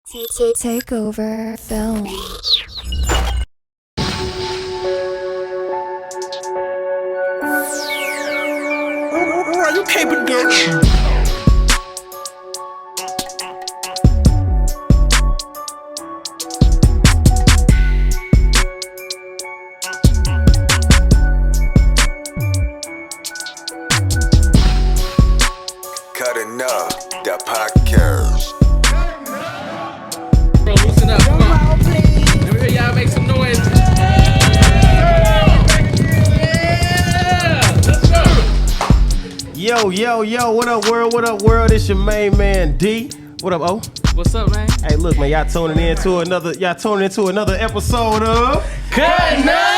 Takeover film. You can't production. Cuttin up the podcast. Bro, loosen up, come on. Let me hear y'all make some noise. Yeah, let's go. Yo, what up, world? It's your main man, D. What up, O? What's up, man? Hey, look, man, y'all tuning into another episode of Cuttin up.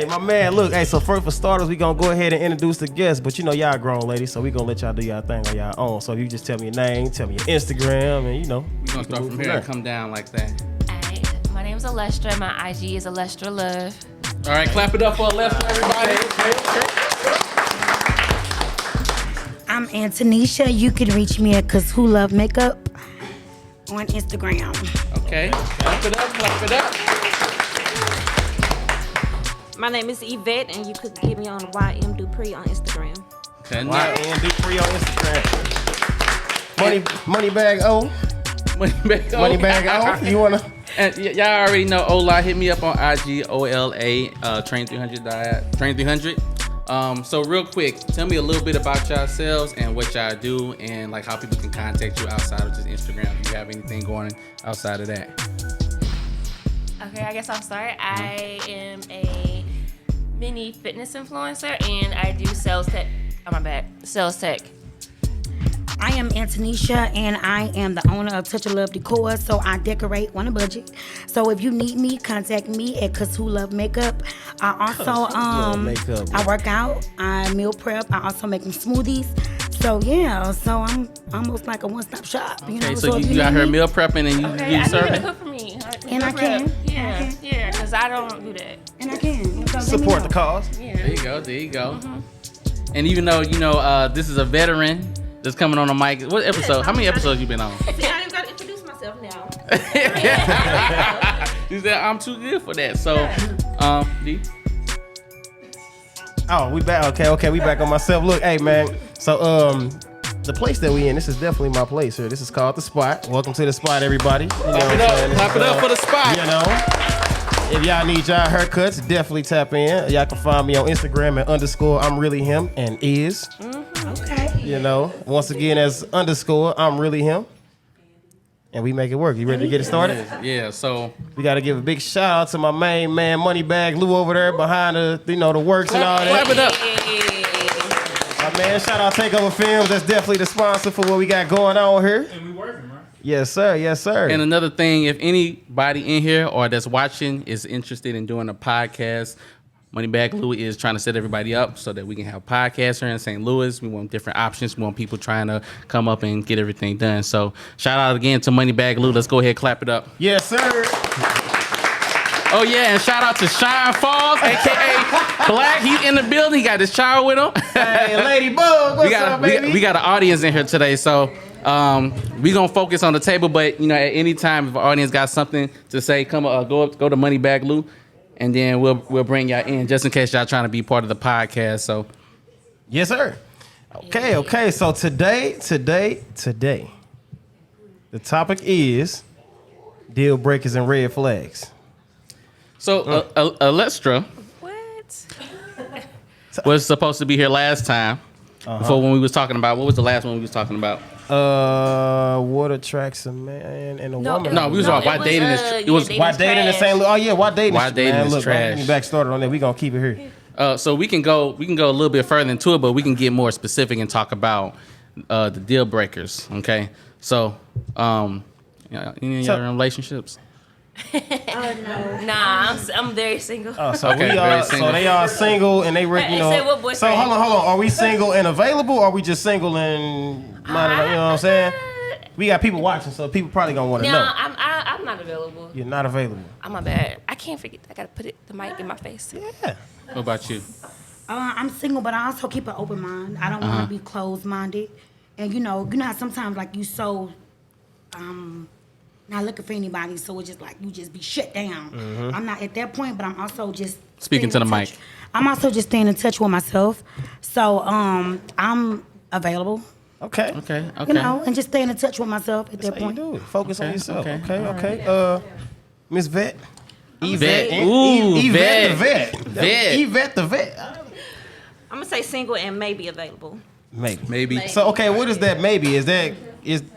My man, look, hey, so first for starters, we gonna go ahead and introduce the guests, but you know y'all grown ladies, so we gonna let y'all do y'all thing on y'all own. So you just tell me your name, tell me your Instagram, and you know. We're gonna start from here and come down like that. Alright, my name's Alestra. My IG is Alestra Love. All right, clap it up for Alestra, everybody. I'm Antonisha. You can reach me at Cause Who Love Makeup on Instagram. Okay, clap it up. My name is Yvette, and you could get me on YM Dupree on Instagram. Okay, now. YN D3 on Instagram. Money bag O. Money bag O. You wanna? And y'all already know Ola. Hit me up on IG, OLA, Train 300 Train 300. So real quick, tell me a little bit about yourselves and what y'all do, and like how people can contact you outside of just Instagram. If you have anything going outside of that. Okay, I guess I'll start. I am a mini fitness influencer, and I do sales tech. Oh, my bad. Sales tech. I am Antonisha, and I am the owner of Touch of Love Decor, so I decorate on a budget. So if you need me, contact me at Cause Who Love Makeup. I also I work out, I meal prep, I also make them smoothies. So yeah, so I'm almost like a one-stop shop. You know? Okay, so you got her meal prepping and you Okay, do I need you to serving. cook for me. And I can. Yeah, because I don't do that. And I can. So Support the cause. Yeah. There you go. And even though this is a veteran that's coming on the mic. What episode? How many episodes you been on? See, I ain't even got to introduce myself now. You said I'm too good for that. So, D. Oh, we back. Okay, we back on myself. Look, hey man. So the place that we in, this is definitely my place here. This is called The Spot. Welcome to The Spot, everybody. You know what I'm saying? Clap it up for The Spot. You know, if y'all need y'all haircuts, definitely tap in. Y'all can find me on Instagram at _ I'm really him and is. Okay. You know, once again as _ I'm really him. And we make it work. You ready to get it started? Yeah, so We got to give a big shout out to my main man, Moneybag Lou over there behind the works and all that. clap it up. My man, shout out Takeover Films. That's definitely the sponsor for what we got going on here. And we working, right? Yes, sir. And another thing, if anybody in here or that's watching is interested in doing a podcast, Moneybag Lou is trying to set everybody up so that we can have podcasts here in St. Louis. We want different options. We want people trying to come up and get everything done. So shout out again to Moneybag Lou. Let's go ahead and clap it up. Yes, sir. Oh, yeah, and shout out to Shine Falls, a.k.a. Black. He's in the building. He got his shower with him. Hey, Ladybug, what's up, baby? We got an audience in here today, so we gonna focus on the table. But at any time, if our audience got something to say, come go to Moneybag Lou, and then we'll bring y'all in just in case y'all trying to be part of the podcast. So Yes, sir. Okay. So today, the topic is deal breakers and red flags. So Alestra What? was supposed to be here last time. Before when we was talking about, what was the last one we was talking about? What attracts a man and a No, woman? No, we was on why dating is. It was dating Why dating in St. Louis? Oh yeah, why dating? Why dating man, is look, trash. Get me back started on that. We gonna keep it here. So we can go a little bit further into it, but we can get more specific and talk about the deal breakers. Okay, so any of your relationships? Nah, I'm very single. Oh, so Okay, very single. so they are single and they Say what boyfriend? So hold on. Are we single and available, or are we just single and minded? You know what I'm saying? We got people watching, so people probably gonna want to No, know. I'm not available. You're not available. I'm my bad. I can't forget. I gotta put the mic in my face. Yeah. What about you? I'm single, but I also keep an open mind. I don't want to be closed-minded. And you know how sometimes like you so not looking for anybody. So it's just like you just be shut down. I'm not at that point, but I'm also just Speaking to the mic. I'm also just staying in touch with myself. So I'm available. Okay. Okay. You know, and just staying in touch with myself at that How you point. do it. Focus on yourself. okay. Okay. Miss Vet. Yvette. And Ooh, Yvette the Vet. Vet. Vet. Yvette the Vet. I'm gonna say single and maybe available. Maybe. So okay, what is that? Maybe is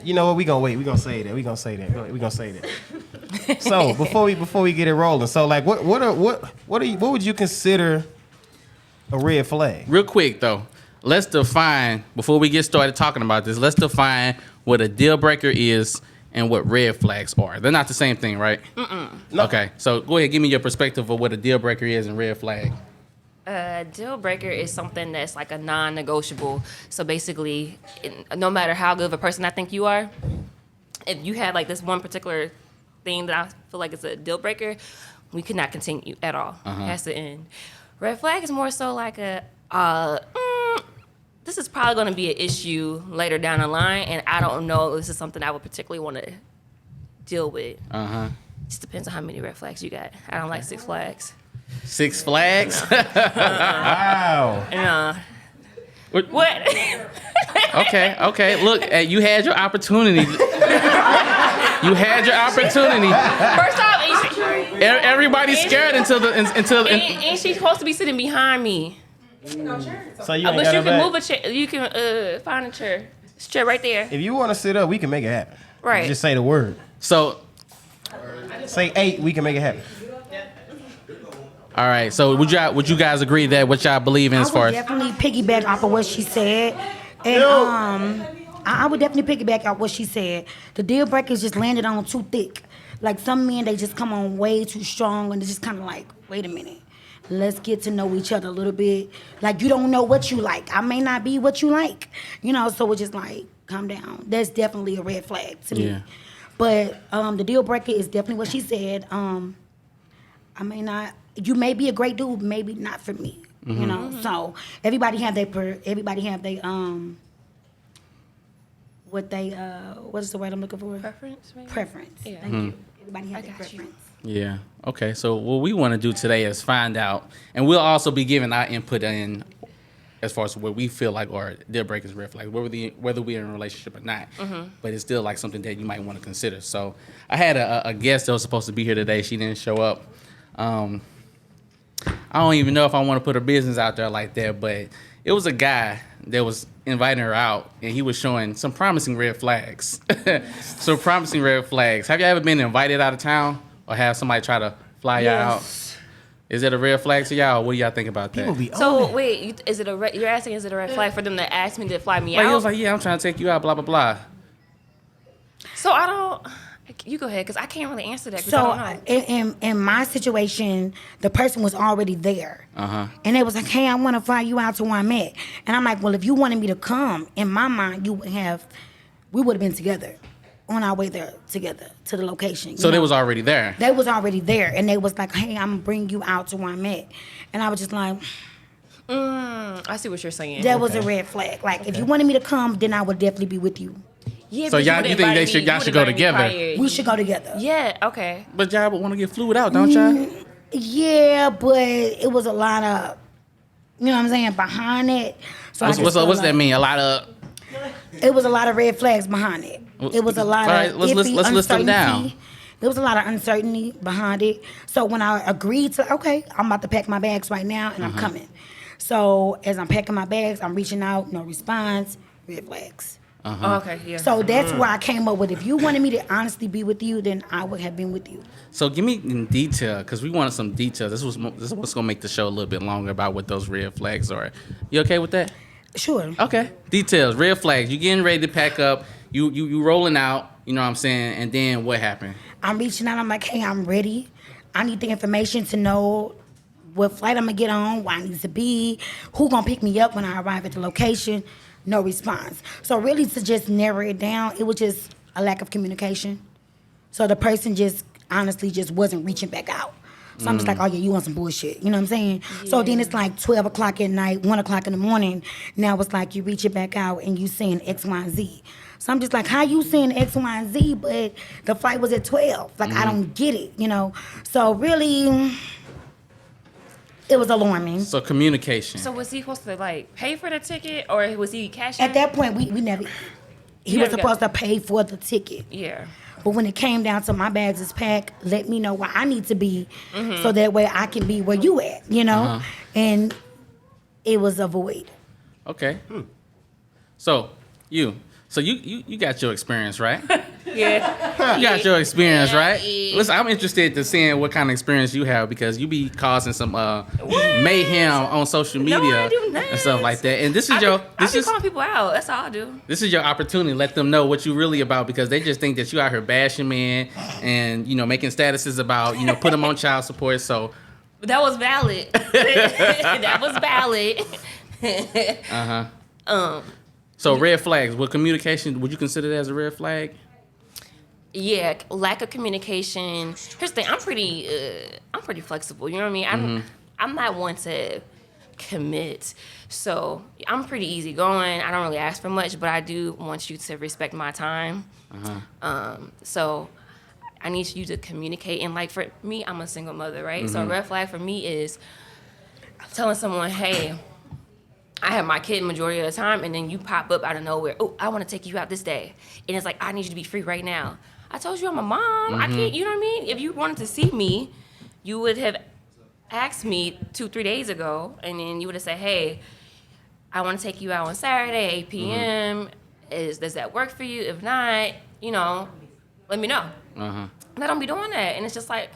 you know what? We gonna wait. We gonna say that. We gonna say that. So before we get it rolling, so like what would you consider a red flag? Real quick though, let's define before we get started talking about this. Let's define what a deal breaker is and what red flags are. They're not the same thing, right? No. Okay, so go ahead, give me your perspective of what a deal breaker is and red flag. A deal breaker is something that's like a non-negotiable. So basically, no matter how good of a person I think you are, if you have like this one particular thing that I feel like is a deal breaker, we could not continue at all. It has to end. Red flag is more so like this is probably going to be an issue later down the line, and I don't know if this is something I would particularly want to deal with. Just depends on how many red flags you got. I don't like 6 flags. 6 Flags. Wow. What? Okay. Look, you had your opportunity. You had your opportunity. First off, Everybody's scared until and she's supposed to be sitting behind me. So you ain't But got you her can back. move a chair. You can find a chair. It's a chair right there. If you want to sit up, we can make it happen. Right. Just say the word. So, Say 8, we can make it happen. all right. So would you guys agree that what y'all believe in I as far would as definitely piggyback off of what she said. And I would definitely piggyback off what she said. The deal breakers just landed on too thick. Like some men, they just come on way too strong and it's just kind of like, wait a minute. Let's get to know each other a little bit. Like, you don't know what you like. I may not be what you like. You know, so it's just like, calm down. That's definitely a red flag to me. Yeah. But the deal breaker is definitely what she said. I may not, you may be a great dude, maybe not for me. You know, so everybody have their, what is the word I'm looking for? Preference, maybe? Preference. Yeah. Thank you. Everybody have their got you. preference. Yeah. Okay. So what we want to do today is find out, and we'll also be giving our input in as far as what we feel like are deal breakers, red flags, whether we're in a relationship or not. But it's still like something that you might want to consider. So I had a guest that was supposed to be here today. She didn't show up. I don't even know if I want to put her business out there like that, but it was a guy that was inviting her out, and he was showing some promising red flags. Some promising red flags. Have you ever been invited out of town or have somebody try to fly you out? Is it a red flag to y'all? Or what do y'all think about that? People be on So it. wait, you're asking is it a red flag for them to ask me to fly me Like, he out? was like, yeah, I'm trying to take you out, blah, blah, blah. So I don't. You go ahead, because I can't really answer that. 'Cause I So don't know. in my situation, the person was already there. And they was like, hey, I want to fly you out to where I'm at. And I'm like, well, if you wanted me to come, in my mind, we would have been together, on our way there together to the location. So they was already there. They was already there. And they was like, hey, I'm going to bring you out to where I'm at. And I was just like, I see what you're saying. that was a red flag. Like, if you wanted me to come, then I would definitely be with you. Yeah, So but y'all- would've you think invited me- y'all you should would've go invited me together? prior. We should go together. Yeah, okay. But y'all would want to get fluid out, don't y'all? Yeah, but it was a lot of, you know what I'm saying, behind it. So I just What's feel that like mean? A lot of... It was a lot of red flags behind it. It was a lot All right, of let's iffy, list them down. uncertainty. There was a lot of uncertainty behind it. So when I agreed to, okay, I'm about to pack my bags right now and I'm coming. So as I'm packing my bags, I'm reaching out, no response, red flags. Oh, okay, yeah. So that's where I came up with, if you wanted me to honestly be with you, then I would have been with you. So give me in detail, because we wanted some details. This is what's going to make the show a little bit longer about what those red flags are. You okay with that? Sure. Okay. Details, red flags. You getting ready to pack up. You rolling out, you know what I'm saying? And then what happened? I'm reaching out, I'm like, hey, I'm ready. I need the information to know what flight I'm gonna get on, where I need to be, who gonna pick me up when I arrive at the location. No response. So really, to just narrow it down, it was just a lack of communication. So the person just honestly just wasn't reaching back out. So I'm just like, oh yeah, you want some bullshit. You know what I'm saying? Yeah. So then it's like 12 o'clock at night, 1 o'clock in the morning. Now it's like you reaching back out and you saying X, Y, and Z. So I'm just like, how you saying X, Y, and Z, but the flight was at 12? Like, I don't get it, you know? So really, it was alarming. So communication. So was he supposed to like pay for the ticket, or was he cashing? At that point, we never, he was supposed to pay for the ticket. Yeah. But when it came down to my bags is packed, let me know where I need to be so that way I can be where you at, you know? And it was a void. Okay. So you got your experience, right? Yeah. You got your experience, right? Yeah. Listen, I'm interested to seeing what kind of experience you have because you be causing some mayhem on social media I do not. and stuff like that. And this is I be is calling people out. That's all I do. this is your opportunity. Let them know what you really about because they just think that you out here bashing man and making statuses about put them on child support. So That was valid. That was valid. So red flags. With communication, would you consider that as a red flag? Yeah, lack of communication. Here's the thing. I'm pretty flexible. You know what I mean? I'm not one to commit. So I'm pretty easygoing. I don't really ask for much, but I do want you to respect my time. So I need you to communicate. And like for me, I'm a single mother, right? So a red flag for me is telling someone, hey, I have my kid majority of the time, and then you pop up out of nowhere. Oh, I want to take you out this day. And it's like, I need you to be free right now. I told you I'm a mom. I can't, you know what I mean? If you wanted to see me, you would have asked me 2-3 days ago, and then you would have said, hey, I want to take you out on Saturday, 8 p.m. Does that work for you? If not, let me know. And I don't be doing that. And it's just like,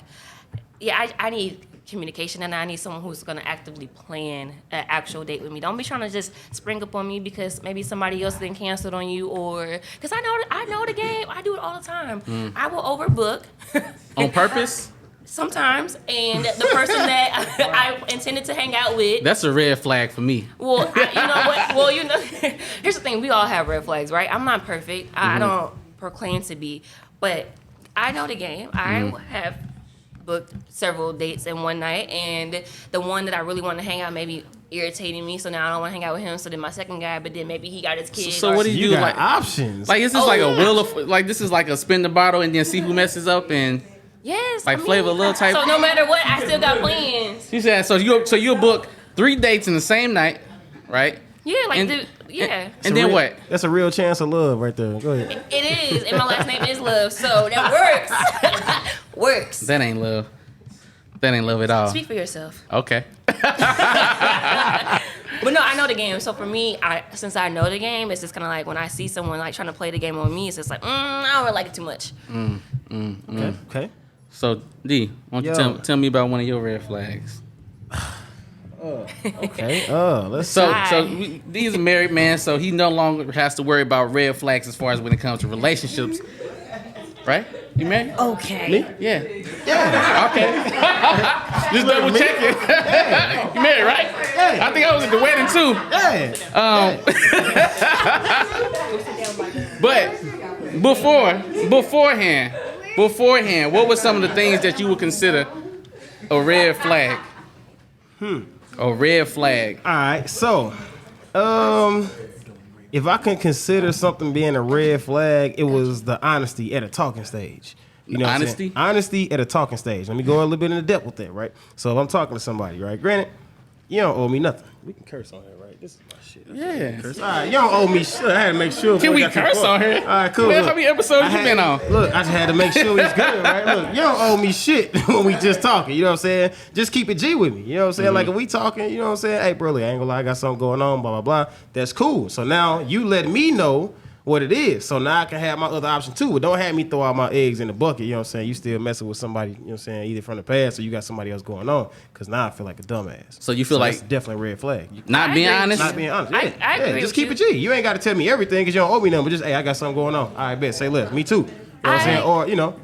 yeah, I need communication, and I need someone who's going to actively plan an actual date with me. Don't be trying to just spring up on me because maybe somebody else then canceled on you, or because I know the game. I do it all the time. I will overbook On purpose? sometimes, and the person that I intended to hang out with. That's a red flag for me. Well, you know what? Well, here's the thing. We all have red flags, right? I'm not perfect. I don't proclaim to be, but I know the game. I have booked several dates in one night, and the one that I really wanted to hang out maybe irritating me, so now I don't want to hang out with him. So then my second guy, but then maybe he got his kid. So what do you do? got Like options. Like is this like a wheel of like this is like a spin the bottle and then see who messes up and Yes, like Flavor Lil type. So no matter what, I still got plans. She said so you'll book 3 dates in the same night, right? Yeah, like And- yeah. And then what? That's a real chance of love right there. Go ahead. It is, and my last name is Love, so that works. Works. That ain't love. That ain't love at all. Speak for yourself. Okay. But no, I know the game. So for me, since I know the game, it's just kind of like when I see someone like trying to play the game on me, it's just like, I don't really like it too much. Okay. So D, why don't you tell me about one of your red flags? Okay. Let's So Hi. D's a married man, so he no longer has to worry about red flags as far as when it comes to relationships. Right? You married? Okay. Me? Yeah. Okay. Just double checking. You married, right? I think I was at the wedding too. Yeah. But beforehand, what were some of the things that you would consider a red flag? A red flag. All right. So, if I can consider something being a red flag, it was the honesty at a talking stage. You know what I'm Honesty? saying? Honesty at a talking stage. Let me go a little bit into depth with that, right? So if I'm talking to somebody, right? Granted, you don't owe me nothing. We can curse on here, right? This is my shit. Yeah. Curse. All right, you don't owe me shit. I had to make sure. Can before we got too curse far. on here? All right, cool. Man, Look, how many episodes I you had- been on? Look, I just had to make sure he's good, right? Look, you don't owe me shit when we just talking. You know what I'm saying? Just keep it G with me. You know what I'm saying? Like if we talking, you know what I'm saying? Hey, bro, I ain't gonna lie, I got something going on, blah, blah, blah. That's cool. So now you let me know what it is. So now I can have my other option too. But don't have me throw all my eggs in the bucket. You know what I'm saying? You still messing with somebody, you know what I'm saying, either from the past or you got somebody else going on. Because now I feel like a dumbass. So you feel like that's definitely a red flag. not being I agree. honest? Not being honest. Yeah, I agree just with keep you. it G. You ain't got to tell me everything because you don't owe me nothing. But just, hey, I got something going on. All right, bet. Say less. Me too. You know what I'm saying? Or, you know.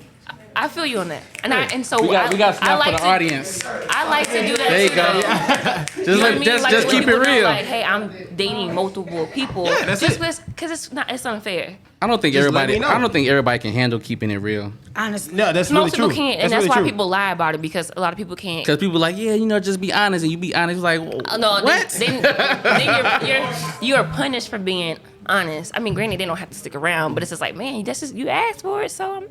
I feel you on that, and so We got I stuff like for the audience. I like to do that. There you too, go. though. Just You know what I mean? Like, just when keep it people know, real. Like, hey, I'm dating multiple people. Yeah, that's just it. because it's unfair. I don't think Just let me know. I don't think everybody can handle keeping it real. Honestly. No, that's really Most people true. can't, and that's really why true. people lie about it because a lot of people can't. Because people like, yeah, just be honest, and you be honest. It's like, No, what? then you're punished for being honest. I mean, granted, they don't have to stick around, but it's just like, man, that's just, you asked for it, so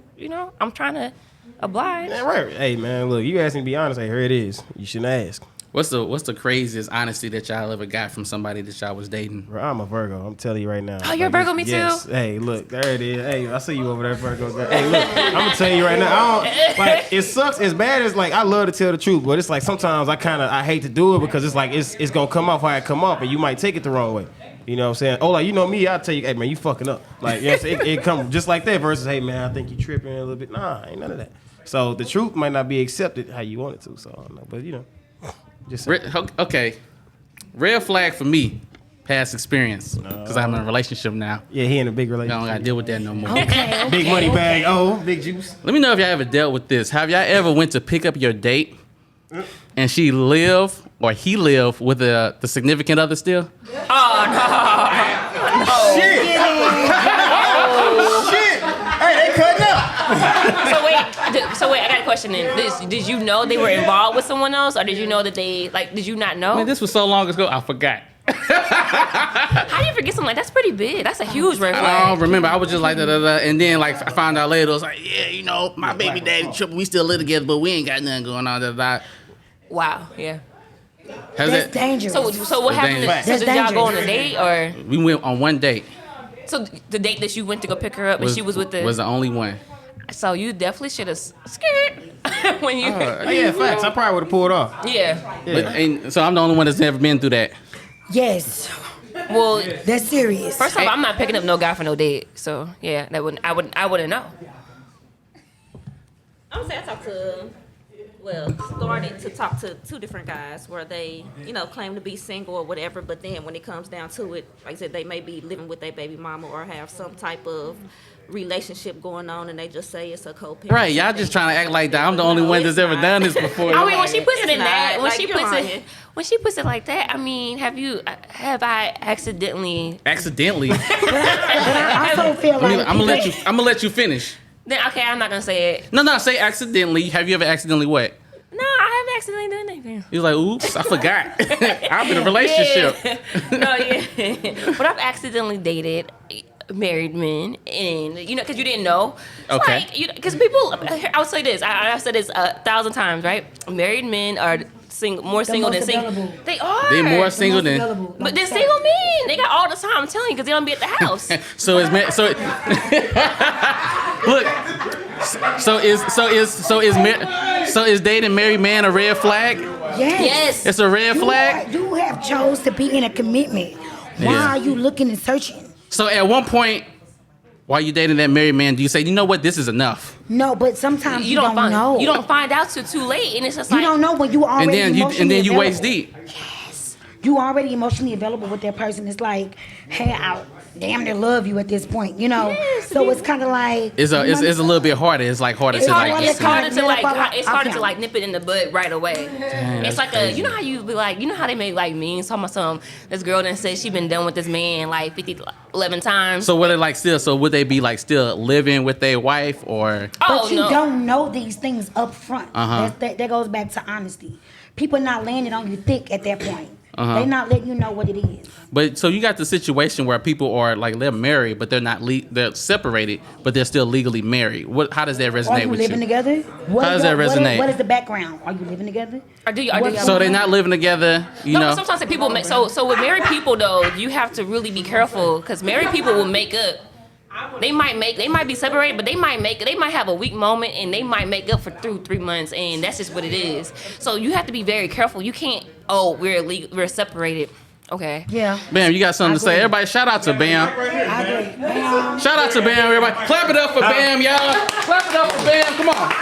I'm trying to oblige. Man, right. Hey, man, look, you asked me to be honest. Hey, here it is. You shouldn't ask. What's the craziest honesty that y'all ever got from somebody that y'all was dating? Bro, I'm a Virgo. I'm telling you right now. Oh, you're a Virgo, me too? Yes. Hey, look, there it is. Hey, I see you over there, Virgo. Hey, look, I'm gonna tell you right now. It sucks as bad as I love to tell the truth, but it's like sometimes I hate to do it because it's like it's gonna come off how it come off, and you might take it the wrong way. You know what I'm saying? Oh, like, you know me, I'll tell you, hey man, you fucking up. Like, yes, it come just like that versus, hey man, I think you tripping a little bit. Nah, ain't none of that. So the truth might not be accepted how you want it to. So I don't know, but just Okay, red flag for me, past experience, because I'm in a relationship now. Yeah, he in a big I relationship. don't gotta deal with that no more. Okay. Big money bag. Oh, big juice. Let me know if y'all ever dealt with this. Have y'all ever went to pick up your date and she lived or he lived with the significant other still? Shit. Shit. Hey, they cutting up. So wait, I got a question then. Did you know they were involved with someone else, or did you know that did you not know? Man, this was so long ago, I forgot. How do you forget something like that's pretty big? That's a huge red I flag. don't remember. I was just like da. And then I found out later. I was like, yeah, my baby daddy tripping. We still live together, but we ain't got nothing going on da. Wow, yeah. That's dangerous. So what happened? dangerous. So did y'all go on a Dangerous. date, or We went on one date. so the date that you went to go pick her up and she was with was the only one. So you definitely should have scared when you. Oh, yeah, facts. I probably would have pulled off. Yeah. And so I'm the only one that's never been through that. Yes, Well, that's serious. first off, I'm not picking up no guy for no date. So yeah, I wouldn't know. I'm saying I started to talk to two different guys where they, claim to be single or whatever, but then when it comes down to it, like I said, they may be living with their baby mama or have some type of relationship going on, and they just say it's a co-parent. Right, y'all just trying to act like that I'm the only one that's ever done this before. I mean, when she puts it in It's that, not. when Like, she you're puts lying. it, when she puts it like that, I mean, have I accidentally? Accidentally. But I also feel like I'm gonna let you finish. Then okay, I'm not gonna say it. No, say accidentally. Have you ever accidentally what? No, I haven't accidentally done anything. He was like, oops, I forgot. I'm in a relationship. Yeah. But I've accidentally dated married men, and because you didn't know. It's Okay. Because people, I would say this. I've said this 1,000 times, right? Married men are more single than most single. available. They are. They more single than. Available. But they're single men. They got all the time. I'm telling you, because they don't be at the house. So is look. So is dating married man a red flag? Yes. It's a red flag. You have chose to be in a commitment. Why Yeah. are you looking and searching? So at one point, while you dating that married man, do you say, you know what, this is enough? No, but sometimes you don't find know. You don't find out till too late, and it's just You like don't know when you already And then you waist deep. You already emotionally available with that person. It's like, hey, I damn near love you at this point, Yes, so it's kind of like It's a little bit harder. It's like harder to It's like. harder It's harder to like. Okay. It's harder to like nip it in the bud right away. It's like crazy. how you be like, how they make like memes talking about this girl that says she been done with this man like 11 times. So would it like still? So would they be like still living with their wife or? But you no. don't know these things up front. Uh-huh. That goes back to honesty. People not landing on you thick at that point. Uh-huh. They not letting you know what it is. But so you got the situation where people are like they're married, but they're not they're separated, but they're still legally married. How does that Are resonate you with living you? together? How does that resonate? What is the background? Are you living together? Or do you? So they're not living together, No, but sometimes people make so with married people though, you have to really be careful because married people will make up. They might be separated, but they might have a weak moment and they might make up for 3 months, and that's just what it is. So you have to be very careful. You can't. Oh, we're separated. Okay. Yeah. Bam, you got something to say? Everybody, shout out to Bam. I agree. Bam. Shout out to Bam, everybody. Clap it up for Bam, y'all. Clap it up for Bam. Come on.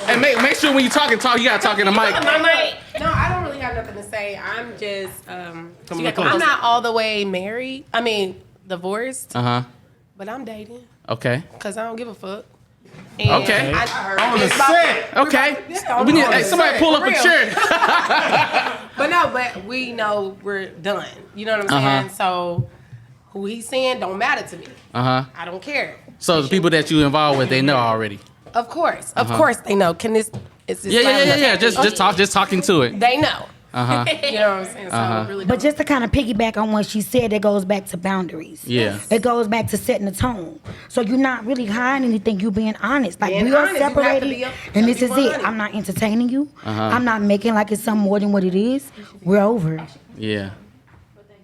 And make sure when you talk, you gotta talk in the mic. My mic. No, I don't really have nothing to say. I'm just, Come on. I'm not all the way married. I mean, divorced, Uh-huh. but I'm dating Okay. because I don't give a fuck. And Okay. On the set. Okay. on We need, the hey, somebody set, pull for up a real. chair. But we know we're done. You know what I'm Uh-huh. saying? So who he's saying don't matter to me. Uh-huh. I don't care. So the people that you involved with, they know already. Of course they know. Can this? Is this Yeah. loud enough? Just talking to it. They know. You know what I'm saying? So really But just to kind of piggyback on what she said, it goes back to boundaries. Yeah. It goes back to setting the tone. So you're not really hiding anything. You're being honest. Like, Being we are honest, you have to separated, be and this is it. 100. I'm not entertaining you. I'm not making like it's something more than what it is. We're over it. Yeah.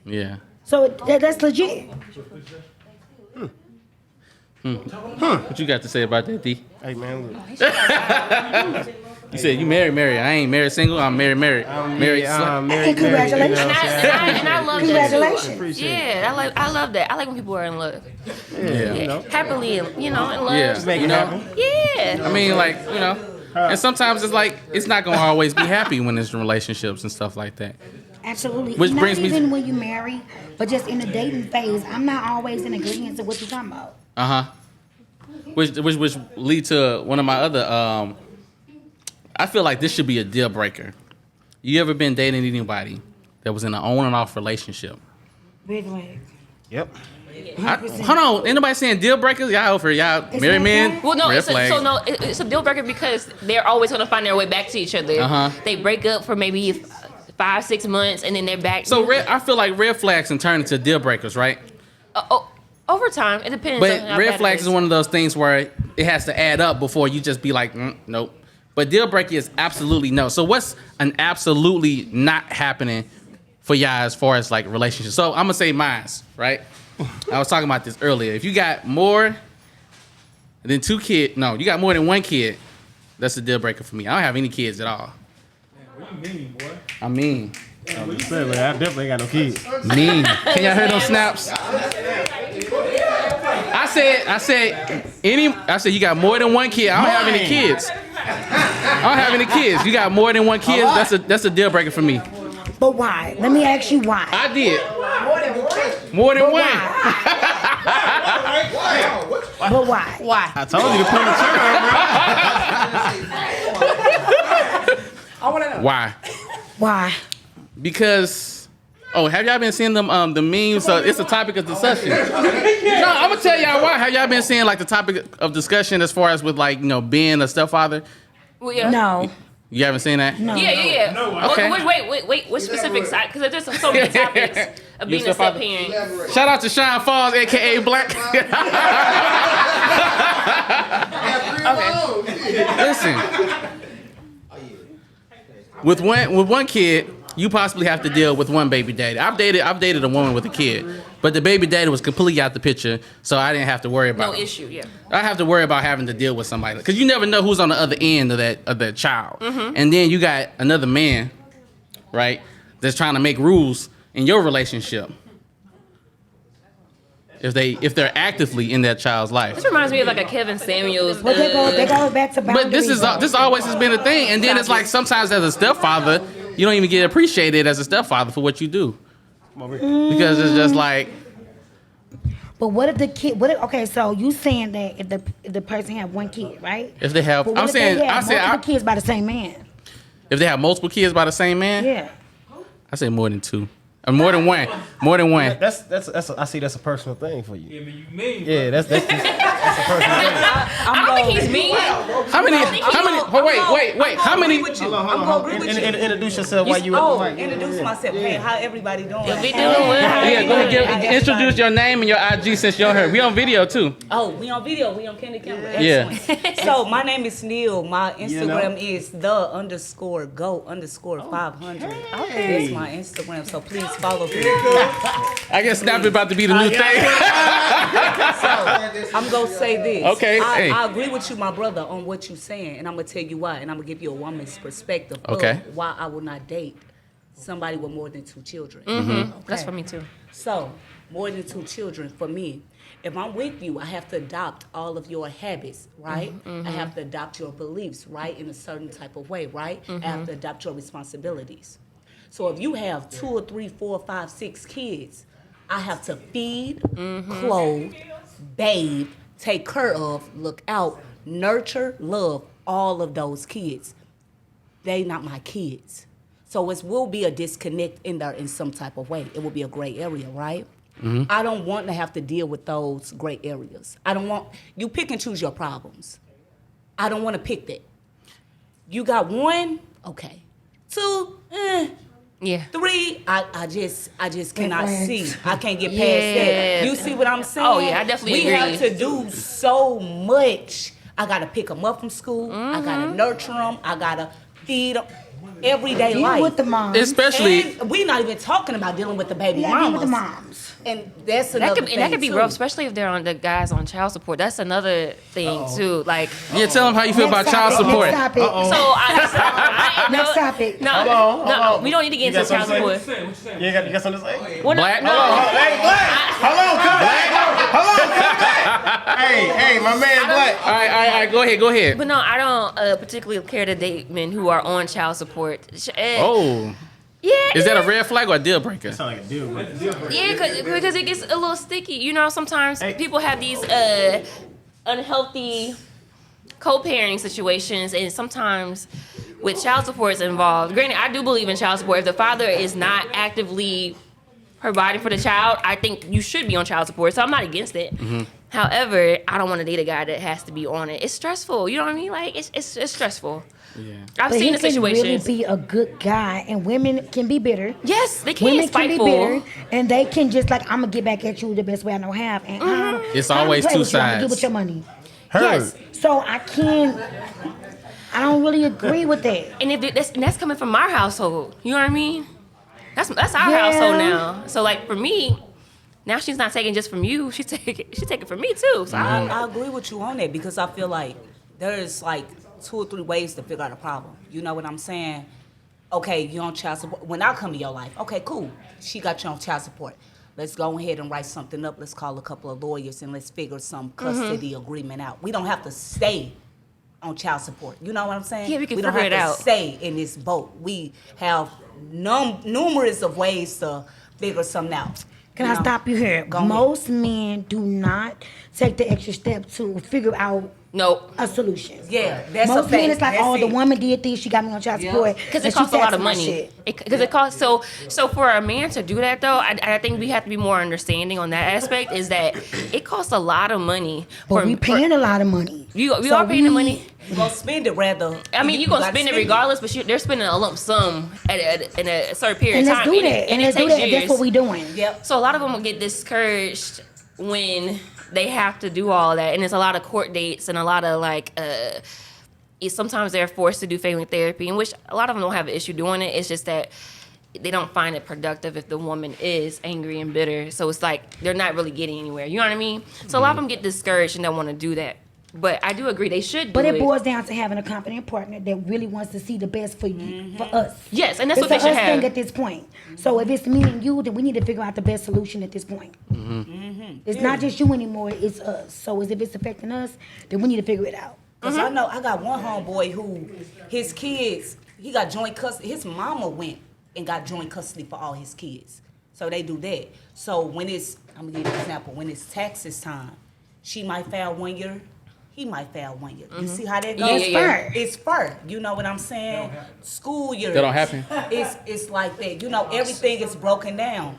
Yeah. So that's legit. What you got to say about that, D? Hey man, look. You said you married. I ain't married single. I'm married. Married. Married. Congratulations. And I love that too. Congratulations. Yeah, I love that. I like when people are in love. Yeah. Happily, in love. Yeah. Make You it know. happen. Yeah. I mean, like, and sometimes it's like it's not gonna always be happy when it's in relationships and stuff like that. Absolutely. Which Not brings me even when you marry, but just in the dating phase, I'm not always in agreement to what you're talking about. Which lead to one of my other. I feel like this should be a deal breaker. You ever been dating anybody that was in an on and off relationship? Red flag. Yep. Hold on, anybody saying deal breakers? Y'all for y'all It's married red men? flag? Well, no, red it's flag. it's a deal breaker because they're always going to find their way back to each other. They break up for maybe 5-6 months, and then they're back. So I feel like red flags can turn into deal breakers, right? Over time, it depends. But on how red bad flags it is one of those things where it has to add up before you just be like, nope. But deal breaker is absolutely no. So what's an absolutely not happening for y'all as far as like relationships? So I'm gonna say mine's, right? I was talking about this earlier. If you got more than 2 kids, no, you got more than 1 kid, that's a deal breaker for me. I don't have any kids at all. What you mean, boy? I mean, I definitely ain't got no kids. mean. Can y'all hear those snaps? I said you got more than 1 kid. I don't have any kids. I don't have any kids. You got more than 1 kid. That's a deal breaker for me. But why? Let me ask you why. I did. More than one. But why? Why? I told you to pull the trigger, I want to know. Why? Why? Because have y'all been seeing them the memes? So it's a topic of discussion. No, I'm gonna tell y'all why. Have y'all been seeing like the topic of discussion as far as with like being a stepfather? Well, yeah. No. You haven't seen that? No. Yeah. No, Okay. Wait. What specific side? Because there's so many topics of You being a stepfather? step-parent. Shout out to Sean Falls, aka Black. Listen. With one kid, you possibly have to deal with one baby daddy. I've dated a woman with a kid, but the baby daddy was completely out the picture, so I didn't have to worry about No it. issue, yeah. I have to worry about having to deal with somebody because you never know who's on the other end of that child. And then you got another man, right, that's trying to make rules in your relationship. If they're actively in that child's life. This reminds me of like a Kevin Samuels. But they go back to boundaries. But this always has been a thing. And then it's like sometimes as a stepfather, you don't even get appreciated as a stepfather for what you do. Because it's just like, But what if the kid? Okay, so you saying that if the person have 1 kid, right? if they have, But what I'm if they saying, have I said, multiple kids by the same man? if they have multiple kids by the same man, Yeah. I say more than 2. Or more than one. More than one. That's I see that's a personal thing for you. Yeah, I mean, you mean, Yeah, that's a personal thing. I don't think he's mean. How many? Wait. How many? With you. Hold I'm on. gonna agree with you. Introduce yourself while you Oh, at the mic. introduce myself. Hey, how everybody doing? We doing well. Yeah, go ahead. Introduce your name and your IG since you're here. We on video too. Oh, we on video. We on Candy Camera. Yeah. Excellent. So my name is Neil. My Instagram is _go_500. That's my Instagram. So please follow me. I guess Snap is about to be the new thing. So I'm gonna say this. Okay, hey. I agree with you, my brother, on what you're saying, and I'm gonna tell you why, and I'm gonna give you a woman's perspective Okay. of why I will not date somebody with more than 2 children. That's for me too. So, more than 2 children for me. If I'm with you, I have to adopt all of your habits, right? I have to adopt your beliefs, right? In a certain type of way, right? I have to adopt your responsibilities. So if you have 2 or 3, 4, 5, 6 kids, I have to feed, clothe, bathe, take care of, look out, nurture, love all of those kids. They not my kids. So it will be a disconnect in there in some type of way. It will be a gray area, right? I don't want to have to deal with those gray areas. I don't want, you pick and choose your problems. I don't want to pick that. You got 1, okay. 2, Yeah. 3, I just cannot Right. see. I can't get past Yeah. that. You see what I'm saying? Oh, yeah, I definitely we agree. have to do so much. I gotta pick them up from school. I gotta nurture them. I gotta feed them. Everyday Deal life. with the moms. Especially, And we're not even talking about dealing with the baby Yeah, deal mamas. with the moms. And that's That another could, thing that could be too. rough, especially if they're on the guys on child support. That's another thing too. Like, yeah, tell them how you feel about child support. Next topic. so I Next topic. No, Hold on. we don't need to get You into got child something to support. You got something to say? Well, Black? no. Hey, Black! Hello, come back! Hello, come back! Hey, my man, Black. All right, go ahead. But no, I don't particularly care to date men who are on child support. Oh, Yeah. is that a red flag or a deal breaker? Sound like a deal breaker. Yeah, because it gets a little sticky. You know, sometimes Hey. people have these unhealthy co-parenting situations, and sometimes with child support involved. Granted, I do believe in child support. If the father is not actively providing for the child, I think you should be on child support. So I'm not against it. However, I don't want to date a guy that has to be on it. It's stressful. You know what I mean? Like it's stressful. Yeah. I've But seen he the can really situations. be a good guy, and women can be bitter. Yes, they can. Women can be Spiteful. bitter, and they can just like, I'm gonna get back at you the best way I know how. And It's I don't always play two with you, I'm gonna sides. get with your money. Heard. Yes. So I don't really agree with that. And if that's coming from our household, you know what I mean? That's our Yeah. household now. So like for me, now she's not taking just from you. She's taking from me too. So I agree with you on that because I feel like there's like 2 or 3 ways to figure out a problem. You know what I'm saying? Okay, you're on child support. When I come to your life, okay, cool. She got you on child support. Let's go ahead and write something up. Let's call a couple of lawyers and let's figure some custody agreement out. We don't have to stay on child support. You know what I'm saying? Yeah, we can don't figure have it to out. stay in this boat. We have numerous of ways to figure something out. Can You I know? stop you here? Go ahead. Most men do not take the extra step to figure out nope. a solution. Yeah, that's Most a men, fact. it's like, That's oh, the it. woman did this, she got me on child Yeah. support. Because and it she costs a lot taxing of my money. shit. Because it costs so for a man to do that though, I think we have to be more understanding on that aspect. Is that it costs a lot of money. But we paying a lot of money. We So are paying the money. You gonna spend it rather. I mean, you're gonna gotta spend it regardless, but they're spending a lump sum in a certain period And of let's time. do that. And it let's do takes that if that's years. what we doing. Yep. So a lot of them will get discouraged when they have to do all that, and there's a lot of court dates and a lot of like. Sometimes they're forced to do family therapy, in which a lot of them don't have an issue doing it. It's just that they don't find it productive if the woman is angry and bitter. So it's like they're not really getting anywhere. You know what I mean? So a lot of them get discouraged and don't want to do that. But I do agree they should do But it. it boils down to having a competent partner that really wants to see the best for you, for us. Yes, and that's It's what they a should us thing have. at this point. So if it's me and you, then we need to figure out the best solution at this point. It's not just you anymore, it's us. So if it's affecting us, then we need to figure it out. Cause I know I got one homeboy who his kids, he got joint custody. His mama went and got joint custody for all his kids. So they do that. So when it's, I'm gonna give you an example, when it's taxes time, she might fail 1 year, he might fail 1 year. You see how that goes? Yeah, yeah, yeah. It's fair. You know what I'm saying? School year. That don't happen. It's like that. You know, everything is broken down.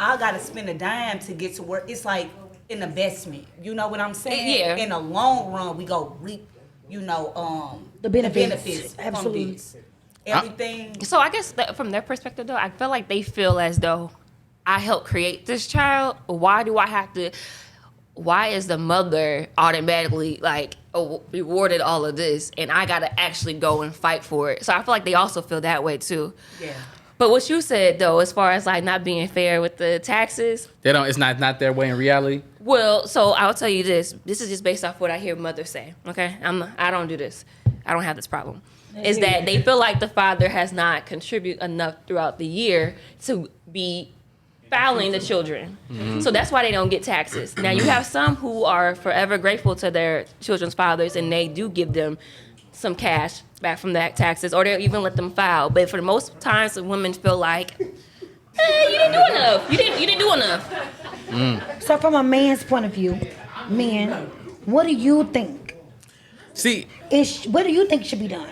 I gotta spend a dime to get to work. It's like an investment. You know what I'm saying? Yeah. In the long run, we go reap, The benefits. from Absolutely. this. Everything. So I guess that from their perspective, though, I feel like they feel as though I helped create this child. Why do I have to? Why is the mother automatically like rewarded all of this, and I gotta actually go and fight for it? So I feel like they also feel that way too. Yeah. But what you said though, as far as like not being fair with the taxes, They don't. It's not their way in reality. well, so I'll tell you this. This is just based off what I hear mothers say. Okay, I don't do this. I don't have this problem. Is that they feel like the father has not contributed enough throughout the year to be filing the children. So that's why they don't get taxes. Now you have some who are forever grateful to their children's fathers, and they do give them some cash back from that taxes, or they'll even let them file. But for the most times, the women feel like, you didn't do enough. You didn't do enough. So from a man's point of view, men, what do you think? See, What do you think should be done?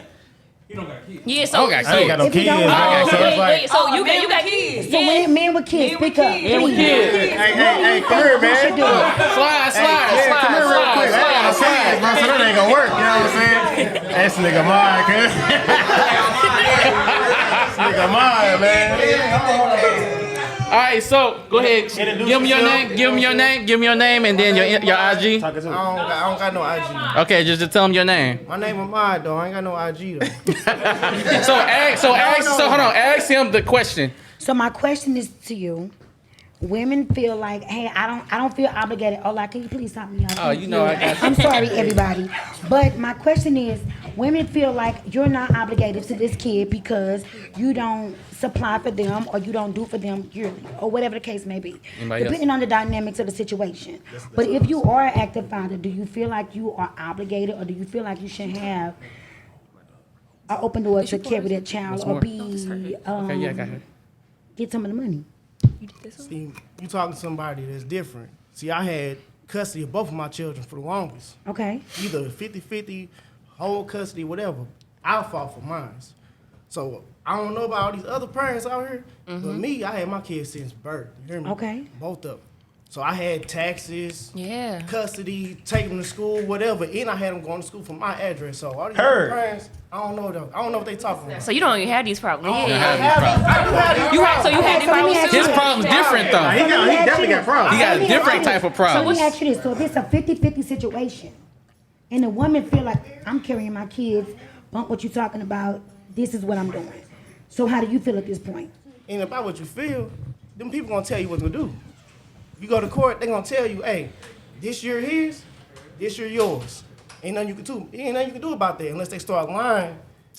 Yeah, so Okay, I ain't got no If you kids. don't- I got, so it's like, so you got kids. So men with kids, speak up. please. hey, come here, man. slide. Yeah, come here real quick. I got no kids, bro, so that ain't gonna work. You know what I'm saying? This nigga mine, cuz. nigga mine, man. All right, so go ahead. Give me your name. Give me your name. Give me your name, and then your IG. I don't got no IG. Okay, just tell them your name. My name is Ahmad, though. I ain't got no IG, though. So hold on. Ask him the question. So my question is to you. Women feel like, hey, I don't feel obligated. Oh, like, can you please stop me? Oh, you know I got you. I'm sorry, everybody. But my question is, women feel like you're not obligated to this kid because you don't supply for them or you don't do for them yearly or whatever the case may be. Anybody Depending else? on the dynamics of the situation. But if you are an active father, do you feel like you are obligated or do you feel like you should have an open door to carry that child or be, Okay, yeah, go ahead. get some of the money? See, you talking to somebody that's different. See, I had custody of both of my children for the longest. Okay. Either 50-50, whole custody, whatever. I fought for mine. So I don't know about all these other parents out here, but me, I had my kids since birth. You hear me? Okay. Both of them. So I had taxes, Yeah. custody, take them to school, whatever, and I had them going to school from my address. So all these Heard. other parents, I don't know though. I don't know what they talking about. So you don't even have these problems. I Yeah. do have these You had Okay, these so let me problems ask too? you His this. problem's different though. He definitely got problems. He got a Let me different ask you type this. of problem. So let me ask you this. So if it's a 50-50 situation and the woman feel like, I'm carrying my kids, bump what you talking about, this is what I'm doing. So how do you feel at this point? And about what you feel, them people gonna tell you what to do. You go to court, they gonna tell you, hey, this year his, this year yours. Ain't nothing you can do. Ain't nothing you can do about that unless they start lying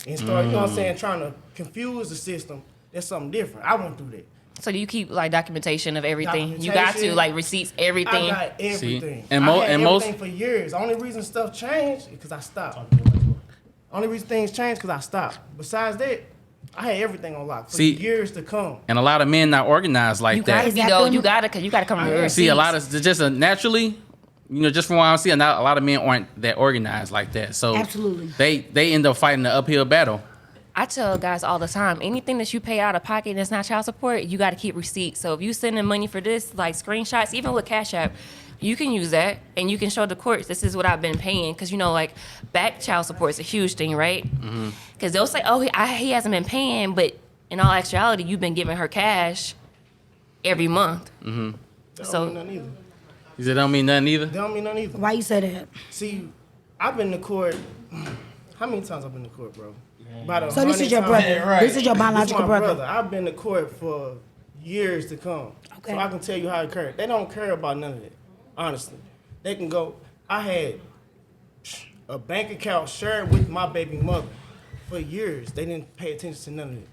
and start, you know what I'm saying, trying to confuse the system. That's something different. I wouldn't do that. So you keep like documentation of everything. You got to Documentation. like receipts, everything. I got everything. and I had most- everything for years. The only reason stuff changed is because I stopped. Only reason things changed because I stopped. Besides that, I had everything on lock for years to come. And a lot of men not organized like You that. gotta be though. You gotta come with receipts. See, a lot of just naturally, just from what I see, a lot of men aren't that organized like that. So Absolutely. they end up fighting the uphill battle. I tell guys all the time, anything that you pay out of pocket that's not child support, you got to keep receipts. So if you sending money for this, like screenshots, even with Cash App, you can use that and you can show the courts this is what I've been paying. Because like back child support is a huge thing, right? Because they'll say, oh, he hasn't been paying, but in all actuality, you've been giving her cash every month. That don't mean nothing either. He said, don't mean nothing either. That don't mean nothing either. Why you say that? See, I've been to court. How many times I've been to court, bro? About So this 100 is your times. brother. right. This is your This my biological brother. I've been to court for years to come. Okay. So I can tell you how it occurred. They don't care about none of that, honestly. They can go, I had a bank account shared with my baby mother for years. They didn't pay attention to none of it.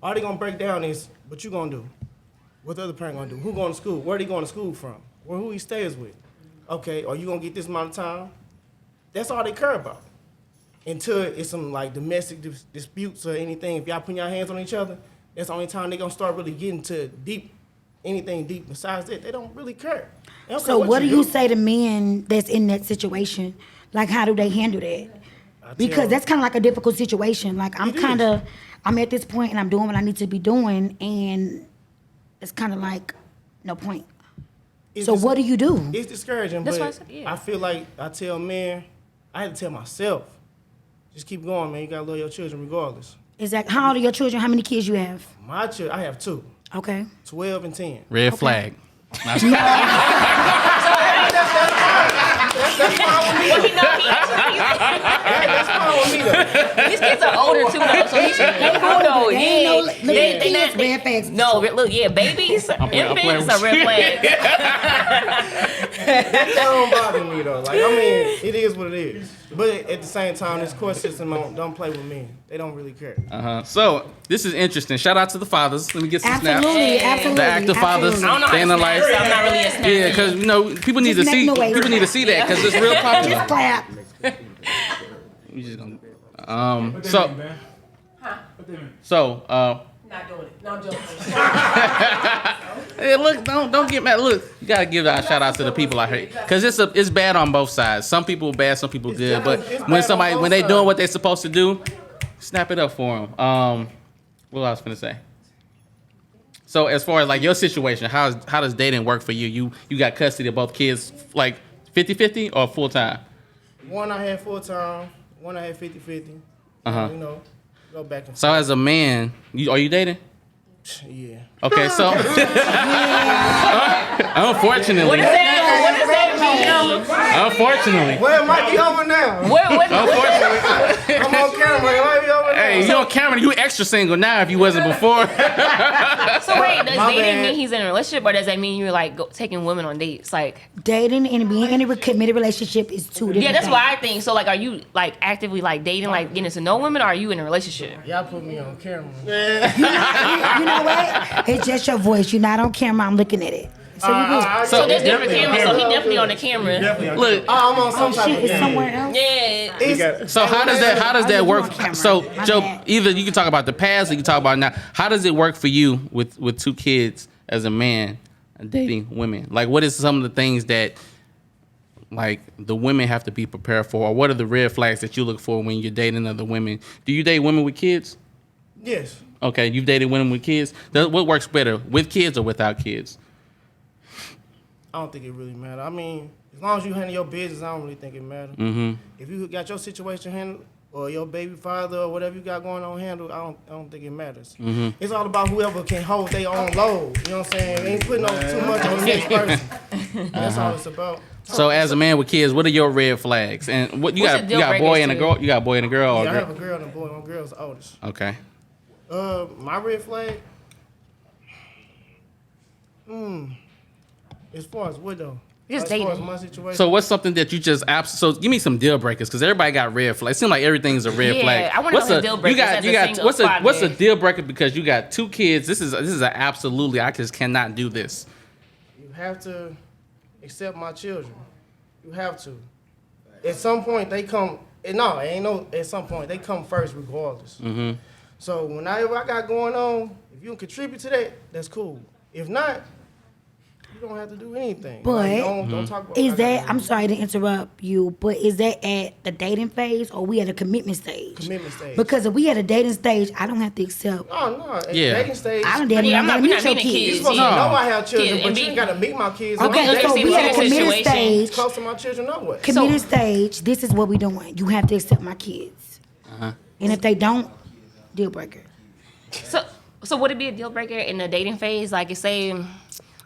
All they gonna break down is what you gonna do? What the other parent gonna do? Who going to school? Where they going to school from? Or who he stays with? Okay, are you gonna get this amount of time? That's all they care about. Until it's some like domestic disputes or anything, if y'all putting your hands on each other, that's the only time they gonna start really getting to anything deep. Besides that, they don't really care. They don't So care what do you say to men that's in that situation? Like, how do they handle that? Because that's kind of like a difficult situation. Like, I'm at this point and I'm doing what I need to be doing, and it's kind of like, no point. So what do you do? It's discouraging, That's but why I said, yeah. I feel like I tell men, I had to tell myself, just keep going, man. You gotta love your children regardless. Exactly. How old are your children? How many kids you have? My children, I have 2, Okay. 12 and 10. Red flag. That's fine with me though. These kids are older too, though, so he should go. They ain't no little kids, red flags. No, look, babies, infants are red flags. That don't bother me though. Like, I mean, it is what it is. But at the same time, this court system don't play with me. They don't really care. So this is interesting. Shout out to the fathers. Let me get some snaps. Absolutely, absolutely. The active fathers I don't know how staying to alive. snap, so I'm not really a snapper. Yeah, because people need to Just see make noise. people need to see that because it's real popular. Just clap. We just gonna, Put that in, man. Put that in. Not doing it. No, I'm joking. Hey, look, don't get mad. Look, you gotta give a shout out to the people out here because it's bad on both sides. Some people bad, some people good. But when they doing what they supposed to do, snap it up for them. What I was gonna say. So as far as like your situation, how does dating work for you? You got custody of both kids, like 50-50 or full time? One I had full time, one I had 50-50. Uh-huh. You know, Go back and So as a man, are you dating? yeah. Okay, so unfortunately, What is that mean? unfortunately, Where might be over now? unfortunately, I'm on camera. It might be over now. hey, you on camera, you extra single now if you wasn't before. So wait, does My dating bad. mean he's in a relationship, or does that mean you're like taking women on dates? Like, Dating and being in a committed relationship is two different yeah, that's things. what I think. So like, are you like actively like dating, like getting to know women, or are you in a relationship? Y'all put me on camera. You know what? It's just your voice. You're not on camera. I'm looking at it. So you good. So there's different cameras. So he definitely on the camera. Look, I'm on some type Shit of is game. somewhere else. Yeah. so how does that you work? on camera? So My Joe, bad. either you can talk about the past or you can talk about now. How does it work for you with 2 kids as a man dating women? Like, what is some of the things that like the women have to be prepared for, or what are the red flags that you look for when you're dating other women? Do you date women with kids? Yes. Okay, you've dated women with kids. What works better, with kids or without kids? I don't think it really matter. I mean, as long as you handle your business, I don't really think it matter. Mm-hmm. If you got your situation handled, or your baby father, or whatever you got going on handled, I don't think it matters. Mm-hmm. It's all about whoever can hold their own load. You know what I'm saying? Ain't putting on too much on the next person. That's all it's about. So as a man with kids, what are your red flags? And what you What's got? the You deal got a boy breakers and a to girl. You got a boy and a girl. Or Yeah, a I girl? have a girl and a boy. My girl's the oldest. Okay. My red flag. As far as what though? Just as far as dating. my situation. So what's something that you just so give me some deal breakers, because everybody got red flags. It seems like everything's a red Yeah, flag. I wanna know his deal breakers as a single what's a father. deal breaker because you got 2 kids? This is an absolutely, I just cannot do this. You have to accept my children. You have to. At some point they come. No, it ain't no. At some point they come first, regardless. Mm-hmm. So whenever I got going on, if you can contribute to that, that's cool. If not, you don't have to do anything. But Like, don't talk about. Is what I that, gotta I'm do. sorry to interrupt you, but is that at the dating phase or we at a commitment stage? Commitment stage. Because if we at a dating stage, I don't have to accept. Oh no, at Yeah. dating stage. I don't damn Yeah, near I'm not- gotta we meet not your meeting You're kids. supposed No. to know I have children, Kids, but and you be- ain't gotta meet my kids. Okay, Okay, so understand we what at a your committed situation. stage. Close to my children, know what? Committed stage, this is what we doing. You have to accept my kids. Uh-huh. And if they don't, deal breaker. So would it be a deal breaker in the dating phase? Like, if say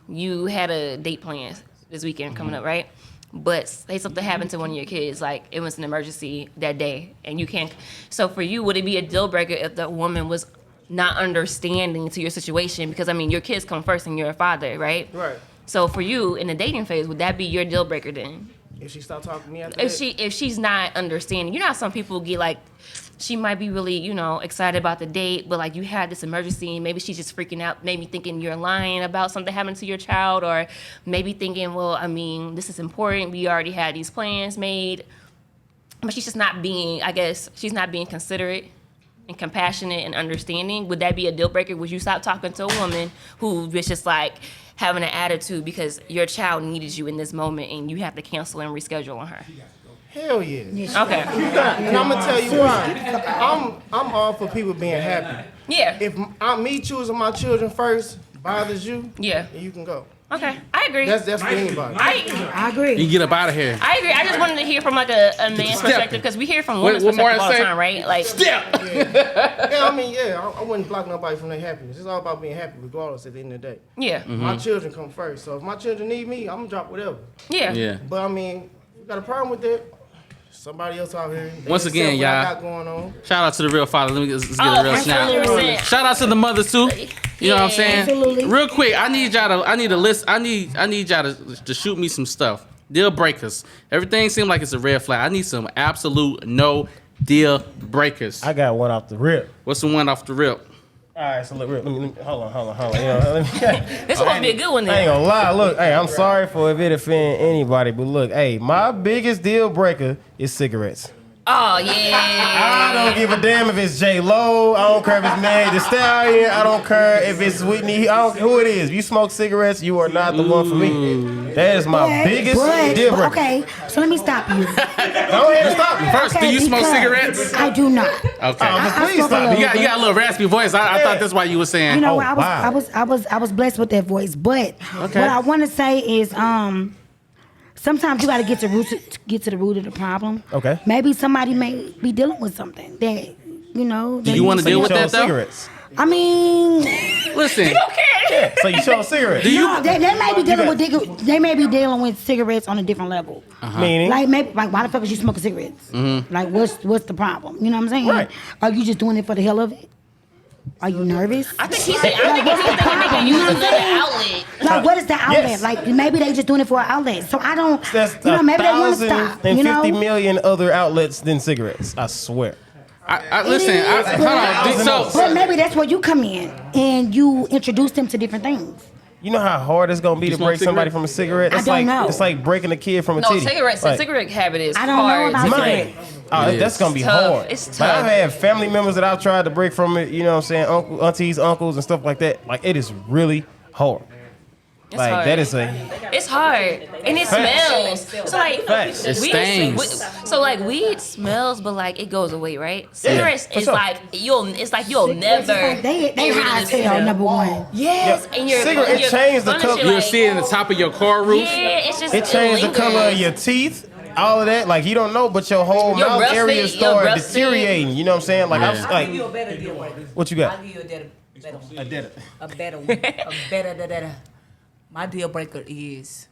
you had a date plan this weekend coming up, right? But say something happened to one of your kids, like it was an emergency that day, and you can't. So for you, would it be a deal breaker if the woman was not understanding to your situation? Because I mean, your kids come first, and you're a father, right? Right. So for you in the dating phase, would that be your deal breaker then? If she stop talking to me after If that, if she's not understanding, you know how some people get like, she might be really, excited about the date, but like you had this emergency, and maybe she's just freaking out, maybe thinking you're lying about something happening to your child, or maybe thinking, well, I mean, this is important, we already had these plans made, but she's just not being, I guess, she's not being considerate and compassionate and understanding. Would that be a deal breaker? Would you stop talking to a woman who was just like having an attitude because your child needed you in this moment and you have to cancel and reschedule on her? hell yeah. Okay. And I'm gonna tell you why. I'm all for people being happy. Yeah. If me choosing my children first bothers you, Yeah. then you can go. Okay. I agree. That's for anybody. I agree. You get up out of here. I agree. I just wanted to hear from like a man's perspective, because we hear from women's what more perspective all the I say? time, right? Like, Yeah, I mean, I wouldn't block nobody from their happiness. It's all about being happy, regardless. At the end of the day, yeah, my children come first. So if my children need me, I'm gonna drop whatever. yeah, Yeah. But I mean, you got a problem with that? Somebody else out here. They Once accept again, what I y'all. got going on. Shout out to the real father. Let's get Oh, a real snap. 100%. Shout out to the mothers too. You know what I'm saying? Absolutely. Real quick, I need a list. I need y'all to shoot me some stuff. Deal breakers. Everything seems like it's a red flag. I need some absolute no deal breakers. I got one off the rip. What's the one off the rip? All right, so look, let me hold on. You know, let me, this one be a good one I ain't then. gonna lie. Look, hey, I'm sorry for if it offend anybody, but look, hey, my biggest deal breaker is cigarettes. Oh yeah. I don't give a damn if it's J Lo. I don't care if it's Meg Thee Stallion. I don't care if it's Whitney. I don't care who it is. If you smoke cigarettes, you are not the one for me. That is my biggest deal breaker. Okay, so let me stop you. Go ahead and stop me. First, Okay, do you smoke because cigarettes? I do not. Okay. Please smoke stop a me. You got a little raspy voice. I thought that's why you were saying. You know, Oh, I wow. was blessed with that voice. But what I want to say is, sometimes you got to get to the root of the problem. Okay. Maybe somebody may be dealing with something that You know. Do you want to deal with that though? Cigarettes. I mean, Listen, Yeah, so you show cigarettes. no, they may be dealing with they may be dealing with cigarettes on a different level. Meaning? Like maybe like why the fuck is you smoking cigarettes? Like what's the problem? You know what I'm saying? Right. Are you just doing it for the hell of it? Are you nervous? I think he's thinking You know what I'm another saying? outlet. Like what is the outlet? Yes. Like maybe they just doing it for an outlet. So I don't. That's You know, maybe they want to stop. You 1,050 know. million other outlets than cigarettes. I swear. listen. Hold on. But maybe that's where you come in and you introduce them to different things. You know how hard it's gonna be to smoke break somebody cigarettes? from a cigarette? I It's don't like know. it's like breaking a kid from a No, titty. cigarettes. Like, Cigarette habit is I don't know hard. about to cigarettes. break. Oh, It that's is. gonna be Tough. hard. It's Like, I've tough. had family members that I've tried to break from it. You know what I'm saying? Aunties, uncles, and stuff like that. Like it is really hard. It's Like hard. that is a It's hard and it smells. So like Facts. It weed- stains. So like weed smells, but like it goes away, right? Cigarettes for is sure. like you'll never. They get rid of high the as hell. smell. Number one. Yes, Yeah. and you're Cigarette, it you're changed the punishing, color. You'll like- see it in the top of your car roof. Yeah, it's just it changed the lingers. color of your teeth. All of that, like you don't know, but your whole Your mouth rusty- area your started rusty- deteriorating. You know what I'm saying? Like I was Yeah. I'll give you like, a better deal. what you got? I'll give you a better one. I did it. A better one. A better. My deal breaker is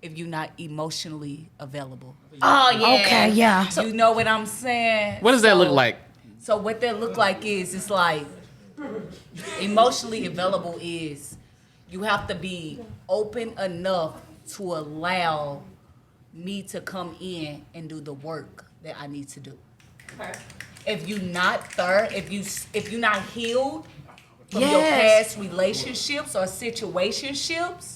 if you're not emotionally available. Oh yeah. Okay, yeah. You know what I'm saying? What does that look So- like? So what that look like is it's like emotionally available is you have to be open enough to allow me to come in and do the work that I need to do. If you're not there, if you're not healed from your Yes. past relationships or situationships,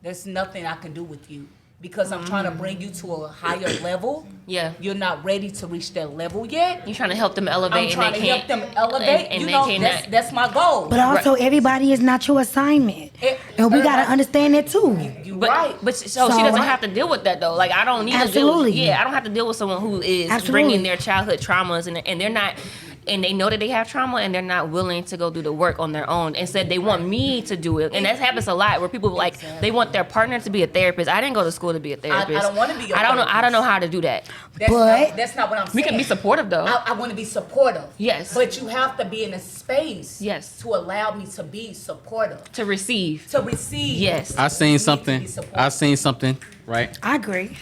there's nothing I can do with you. Because I'm trying to bring you to a higher level. Yeah. You're not ready to reach that level yet. You're trying to help them elevate, I'm and trying they to help can't. them elevate. and you they know, cannot. that's my goal. But also, everybody is not your assignment, and we gotta understand that too. You But, right. but so she So- doesn't have to deal with that though. Like I don't need Absolutely. to deal. Yeah, I don't have to deal with someone who is Absolutely. bringing their childhood traumas and they're not, and they know that they have trauma and they're not willing to go do the work on their own. Instead, they want me to do it, and that happens a lot where people like they want their partner to be a therapist. I didn't go to school to be a therapist. don't wanna be your I don't know. I don't therapist. know how to do that. That's not what I'm saying. We can be supportive though. I want to be supportive. Yes. But you have to be in a space. Yes. To allow me to be supportive. to receive. To receive. Yes. I You seen need to something. be supportive. I seen something. Right. I agree.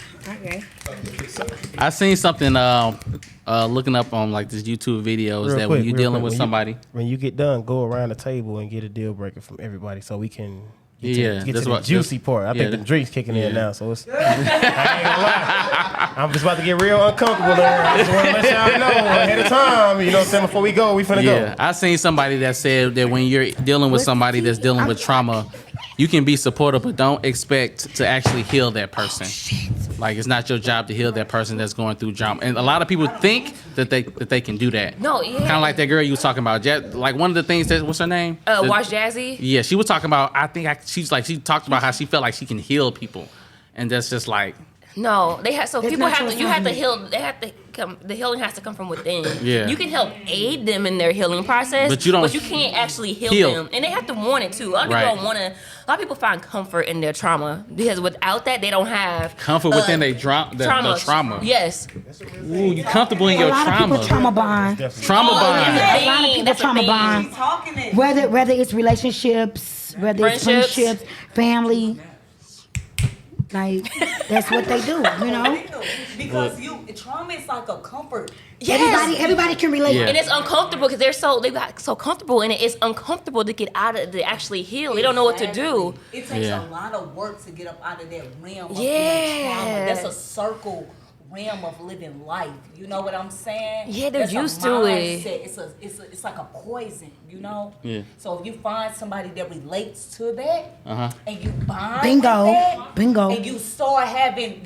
I seen something. Looking up on like this YouTube videos Real that quick, when you're real dealing quick, with when somebody. When you get done, go around the table and get a deal breaker from everybody so we can get Yeah, to, get that's to the what- juicy that's- part. I yeah, think the that- drink's kicking in yeah. now, so it's. I ain't gonna lie. I'm just about to get real uncomfortable there. I just want to let y'all know ahead of time. You know what I'm saying? Before we go, we finna Yeah, go. I seen somebody that said that when you're dealing with somebody that's dealing with trauma, you can be supportive, but don't expect to actually heal that person. Like it's not your job to heal that person that's going through trauma. And a lot of people think that they can do that. No, yeah. Kind of like that girl you was talking about. Like one of the things that what's her name? Watch Jazzy. Yeah, she was talking about. She talked about how she felt like she can heal people, and that's just like. No, they have. So That's people not have your to. You have to assignment. heal. They have to come. The healing has to come from within. Yeah. You can help aid them in their healing process, But you don't can't actually heal heal. them, and they have to want it too. A lot of Right. people don't want to. A lot of people find comfort in their trauma because without that, they don't have Comfort within the trauma. Yes. Ooh, you comfortable in A your lot of trauma. people trauma bond. Trauma Oh, bond. yeah. A lot of people That's a trauma thing. bond. Whether it's relationships, whether it's Friendships. friendships, family. Like that's what they do, you know. Because trauma is like a comfort. Yes. Everybody can relate. Yeah. And it's uncomfortable because they got so comfortable in it. It's uncomfortable to get out of to actually heal. They don't know what to do. It takes Yeah. a lot of work to get up out of that realm of Yeah. being trauma. That's a circle realm of living life. You know what I'm saying? Yeah, they're That's a used to it. mindset. It's like a poison, you know? Yeah. So if you find somebody that relates to that and you bond Bingo. with that, Bingo. and you start having,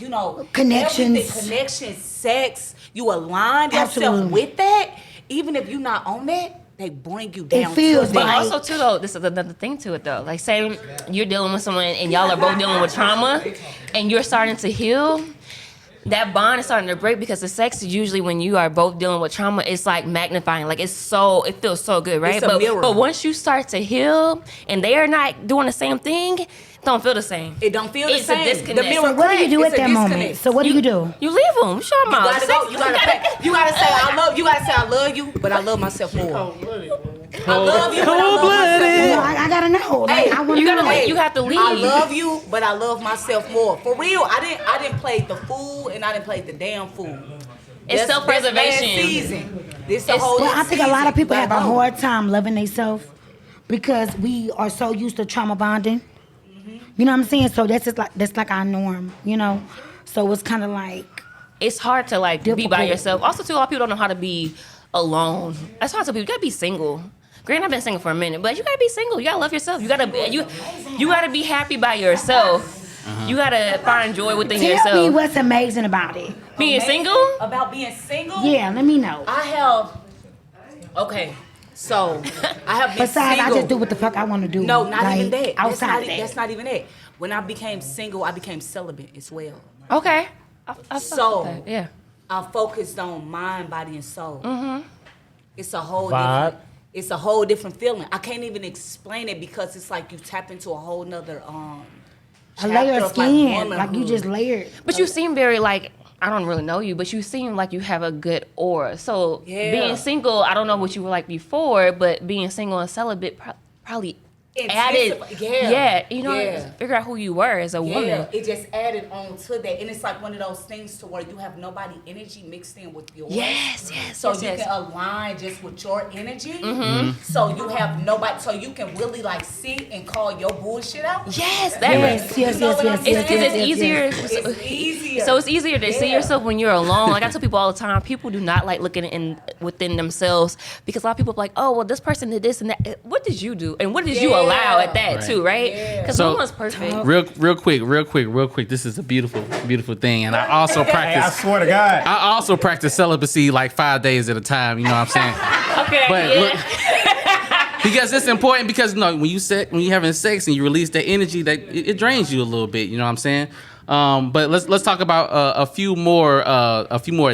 Connections. everything, connections, sex, you align yourself Absolutely. with that, even if you're not on that, they bring you down feels to But that. also too though, this is another thing to it though. Like say you're dealing with someone and y'all are both dealing with trauma and you're starting to heal, that bond is starting to break because the sex is usually when you are both dealing with trauma, it's like magnifying. Like it feels so good, right? It's a mirror. But once you start to heal and they are not doing the same thing, it don't feel the same. It don't feel the It's a same. disconnect. The mirror So what do you do cracks. at It's a that moment? disconnect. So what do you do? You leave them. Show them You gotta go. You gotta say I love. You gotta I say I love you, but I love myself more. I love you, but I love myself No, more. I gotta know. Like, I want to know. You have to leave. I love you, but I love myself more. For real, I didn't play the fool and I didn't play the damn fool. It's self-preservation. This last season. This the whole Well, I think a lot of people have a season. hard time loving themselves because we are so used to trauma bonding. You know what I'm saying? So that's like our norm, you know? So it's kind of like... It's hard to like be by yourself. Also, too, a lot of people don't know how to be alone. That's hard to people. You gotta be single. Granted, I've been single for a minute, but you gotta be single. You gotta love yourself. You gotta be happy by yourself. You gotta find joy within yourself. Tell me what's amazing about it. Being single? About being single? Yeah, let me know. I have... Okay, so I have been Besides, single. I just do what the fuck I want to do. No, not like, even that. Outside of that. That's not even it. When I became single, I became celibate as well. Okay. I So, that. Yeah. I focused on mind, body, and soul. It's a whole Vibe. different. It's a whole different feeling. I can't even explain it because it's like you tap into a whole nother a layer of chapter skin. like Like you just layered. But you seem very like, I don't really know you, but you seem like you have a good aura. So being single, I don't know what you were like before, but being single and celibate probably added, figure out who you were as a woman. It just added on to that, and it's like one of those things to where you have nobody energy mixed in with yours. Yes. So you can align just with your energy. So you have nobody. So you can really like sit and call your bullshit out. Yes, Yes. It's easier. It's easier. So it's easier to see yourself when you're alone. Like I tell people all the time, people do not like looking within themselves because a lot of people are like, oh, well, this person did this and that. What did you do? And what did you allow at that too, right? Because no one's perfect. Real quick. This is a beautiful thing, and I also practice. I swear to God. I also practice celibacy like 5 days at a time. You know what I'm saying? Okay, But look, because it's important because when you having sex and you release that energy, that it drains you a little bit. You know what I'm saying? But let's talk about a few more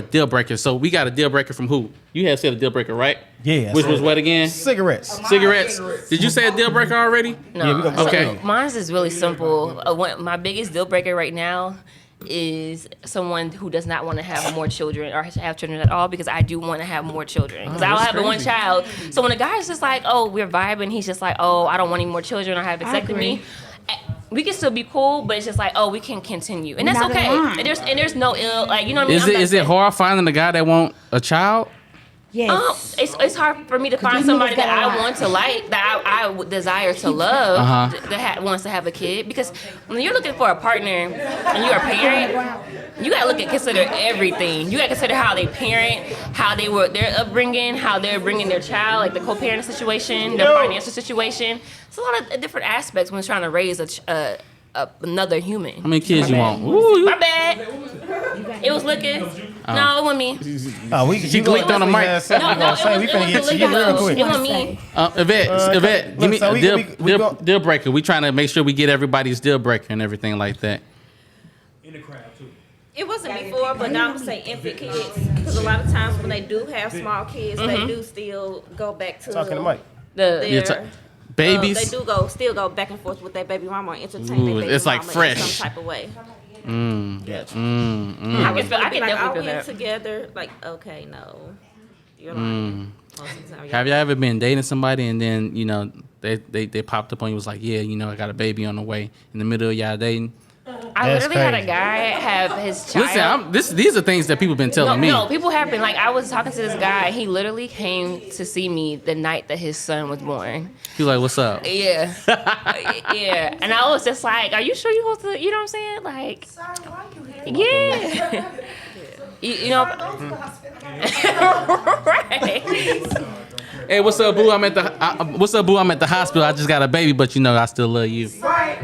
deal breakers. So we got a deal breaker from who? You had said a deal breaker, right? Yeah. Which was what again? Cigarettes. Cigarettes. Did you say a deal breaker already? No. Yeah, we gonna Okay. Mine's is really simple. My biggest deal breaker right now is someone who does not want to have more children or have children at all because I do want to have more children because I'll have one child. So when a guy's just like, oh, we're vibing, he's just like, oh, I don't want any more children or have vasectomy. We can still be cool, but it's just like, oh, we can continue, and that's okay. And there's no ill, like you know what I mean. Is it hard finding a guy that want a child? Yes. It's hard for me to find somebody that I want to like, that I would desire to love, that wants to have a kid. Because when you're looking for a partner and you're a parent, you gotta consider everything. You gotta consider how they parent, how they were their upbringing, how they're bringing their child, like the co-parenting situation, their financial situation. It's a lot of different aspects when trying to raise another human. How many kids you want? My bad. It was looking. No, it wasn't me. She clicked on the mic. We finna get to you real quick. It wasn't me. Yvette, give me a deal breaker. We trying to make sure we get everybody's deal breaker and everything like that. In the crowd too. It wasn't before, but now I'm gonna say infant kids because a lot of times when they do have small kids, they do still go back to Talking to Mike. Babies. They do still go back and forth with their baby mama and entertain their baby it's like mama fresh. in some type of way. I can definitely Like, feel we that. together. Like, okay, no, you're lying. Most of the time, Have you ever been dating somebody and then they popped up on you was like, yeah, I got a baby on the way in the middle of y'all dating? I That's literally had a crazy. guy have his child. Listen, these are things that people been telling me. No, people have been like, I was talking to this guy. He literally came to see me the night that his son was born. He's like, what's up? Yeah, yeah. And I was just like, are you sure you want to? You know what I'm saying? Like, yeah. You know, right? Hey, what's up, boo? I'm at the hospital. I just got a baby, but I still love you. Right.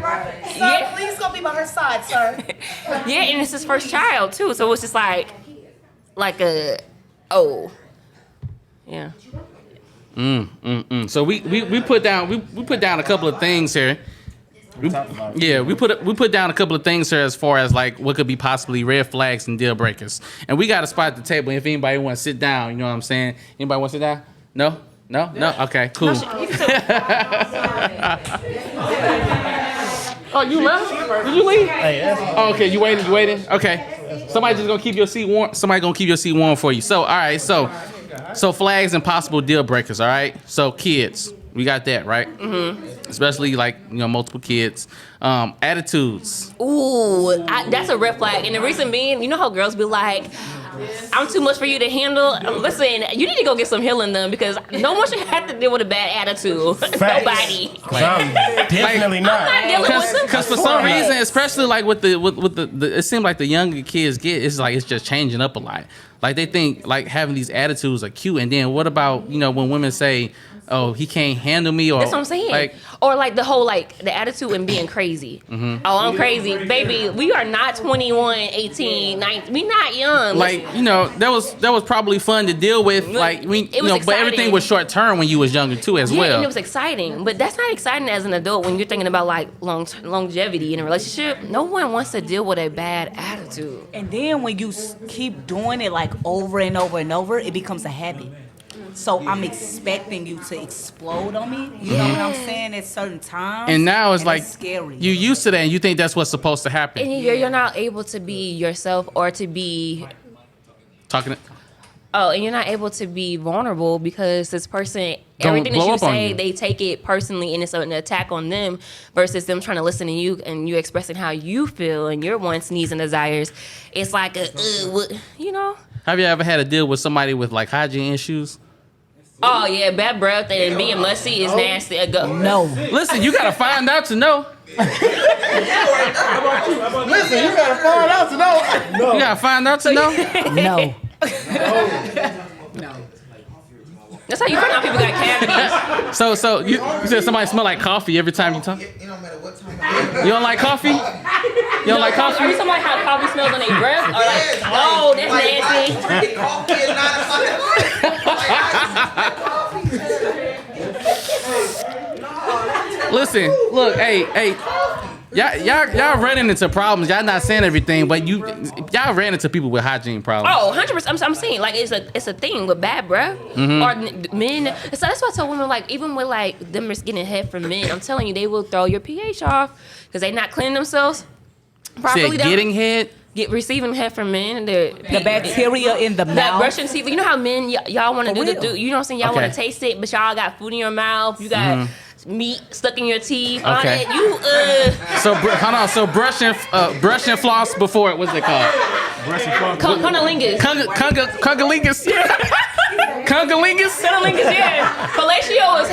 Sir, Yeah. please go be by her side, sir. Yeah, and it's his first child too, so it's just like yeah. So we put down a couple of things here. We put down a couple of things here as far as like what could be possibly red flags and deal breakers. And we got a spot at the table. If anybody want to sit down, you know what I'm saying? Anybody want to sit down? No? Okay, cool. Oh, you left? Did you leave? Oh, okay, you waiting? Okay. Somebody just gonna keep your seat warm. Somebody gonna keep your seat warm for you. So, all right. So, So flags and possible deal breakers. All right. So kids, we got that right. Mm-hmm. Especially like multiple kids. Attitudes. Ooh, that's a red flag. And the reason being, you know how girls be like, I'm too much for you to handle. Listen, you need to go get some healing done because no one should have to deal with a bad attitude. Nobody. I'm definitely not. Because for some reason, especially like with the it seems like the younger kids it's just changing up a lot. Like they think like having these attitudes are cute, and then what about when women say, "Oh, he can't handle me," or that's what I'm saying. Or like the whole the attitude and being crazy. Mm-hmm. Oh, I'm crazy, baby. We are not 21, 18, 19. We not young. Like that was probably fun to deal with. Like but everything was short term when you was younger too as well. And it was exciting, but that's not exciting as an adult when you're thinking about like longevity in a relationship. No one wants to deal with a bad attitude. And then when you keep doing it like over and over and over, it becomes a habit. So I'm expecting you to explode on me. You know what I'm saying? At certain times. And now it's like scary. You used to that, and you think that's what's supposed to happen. And you're not able to be yourself or to be talking. And you're not able to be vulnerable because this person, everything that you say, they take it personally, and it's an attack on them versus them trying to listen to you and you expressing how you feel and your wants, needs, and desires. It's like Have you ever had to deal with somebody with like hygiene issues? Oh yeah, bad breath and being musty is nasty. No. Listen, you gotta find out to know. Listen, you gotta find out to know. No. You gotta find out to know. No. No. That's how you find out people got cavities. So you said somebody smell like coffee every time you talk? It don't matter what time. You don't like coffee? You don't like coffee? Are you talking about how coffee smells on their breath? Or like, oh, that's nasty. Drinking coffee is not a Listen, look, hey. Y'all running into problems. Y'all not saying everything, but y'all ran into people with hygiene problems. Oh, 100%. I'm saying like it's a thing with bad breath or men. So that's why I tell women like even with like them just getting head from men, I'm telling you they will throw your pH off because they not cleaning themselves properly. Getting head. Receiving head from men, the bacteria in the mouth. Brushing teeth. You know how men y'all want to do. You know what I'm saying? Y'all want to taste it, but y'all got food in your mouth. You got meat stuck in your teeth. Okay. So hold on. So brush and floss before it. What's it called? Brush and floss. Cunnilingus. Cunnilingus. Cunnilingus. Cunnilingus. Yeah. Fellatio is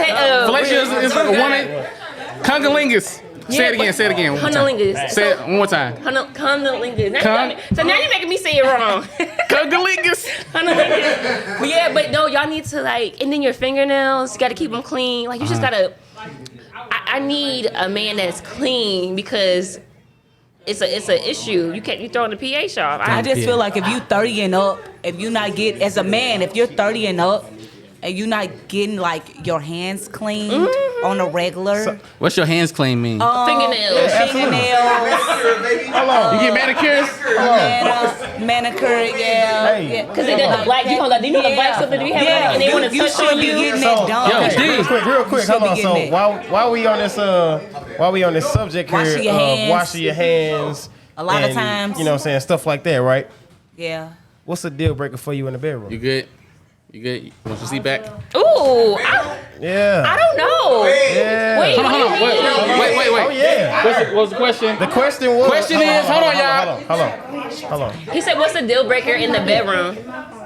fellatio is a woman. Cunnilingus. Say it again. Cunnilingus. Say it one more time. Cunnilingus. So now you're making me say it wrong. Cunnilingus. Cunnilingus. But yeah, but no, y'all need to and then your fingernails, you got to keep them clean. Like you just gotta. I need a man that's clean because it's an issue. You throwing the pH off. I just feel like if you 30 and up, if you not as a man, if you're 30 and up. And you're not getting like your hands clean on a regular. So, what's your hands clean mean? Fingernails. How long? You get manicures? Manicure, yeah. Because they got the black. You gonna need a black something? Do you have and they want to touch on you? Getting that done. Real quick. Hold on. So while we on this subject here of washing your hands, a lot of times, you know what I'm saying, stuff like that, right? Yeah. What's a deal breaker for you in the bedroom? You good? You good? You want your seat back? Ooh. Yeah. I don't know. Yeah. Wait. Hold on. Wait. Oh, yeah. What was the question? The question was. Hold on, y'all. Hold on. He said, what's the deal breaker in the bedroom?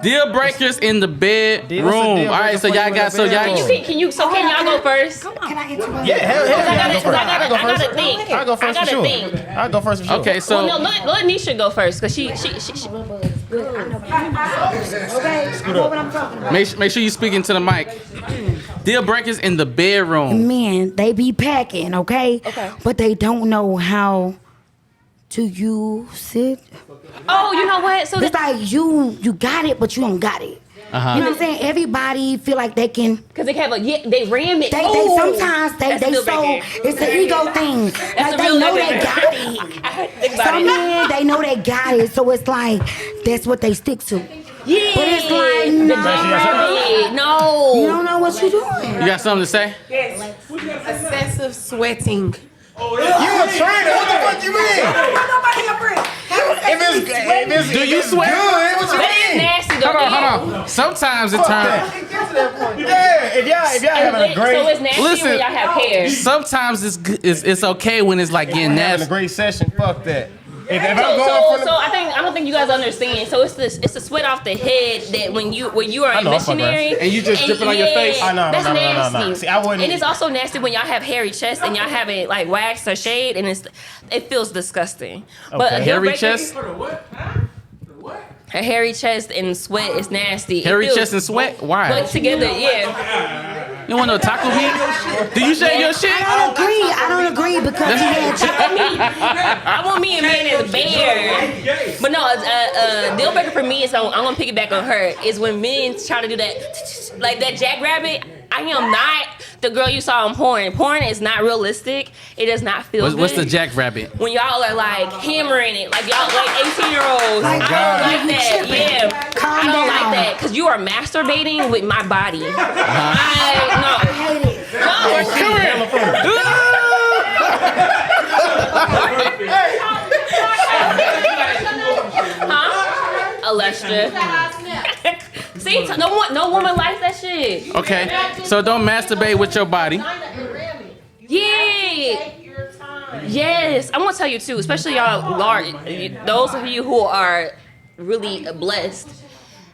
Deal breakers in the bedroom. All right, so y'all got. Can y'all go first? Can I interrupt? Yeah, hell yeah. I gotta think. I'll go first for sure. I'll go first for sure. Okay, so. Well, no, let Nisha go first, because she. Make sure you speaking to the mic. Deal breakers in the bedroom. Men, they be packing, okay? But they don't know how to use it. Oh, you know what? So it's like you got it, but you don't got it. You know what I'm saying? Everybody feel like they can. Because they have they ram it. They sometimes it's an ego thing. Like they know they got it. Some men, they know they got it, so it's like that's what they stick to. Yeah. But it's like no. You don't know what you're doing. You got something to say? Yes. Excessive sweating. You a trainer? What the fuck you mean? If it's Do you sweat? good, what you But it's mean? nasty though. Hold on. Sometimes it turns. Yeah, if y'all having a So great, it's nasty Listen. when y'all have hair. Sometimes it's okay when it's like getting having a nasty. great session. Fuck that. If I'm So going from I don't think you guys understand. So it's the sweat off the head that when you are I a know, I'm fucking missionary And you just dripping on your face? I know, that's no. nasty. See, I wouldn't- And it's also nasty when y'all have hairy chest and y'all have it like waxed or shaved, and it feels disgusting. But Okay. a deal Hairy breaker- chest? For the what? Huh? The what? a hairy chest and sweat is nasty. It Hairy feels- chest and sweat? Why? But together, yeah. You want no taco meat? Do you shave your shit? I don't agree because he had I want me and man as a bear. But no, deal breaker for me is I'm gonna piggyback on her is when men try to do that like that jackrabbit. I am not the girl you saw in porn. Porn is not realistic. It does not feel good. What's the jackrabbit? When y'all are like hammering it, like y'all like 18-year-olds. I don't like that. Yeah, Calm I don't down. like that because you are masturbating with my body. No. Huh? Alestra. See, no woman likes that shit. Okay, so don't masturbate with your body. Yeah. Yes, I'm gonna tell you too, especially y'all large, those of you who are really blessed.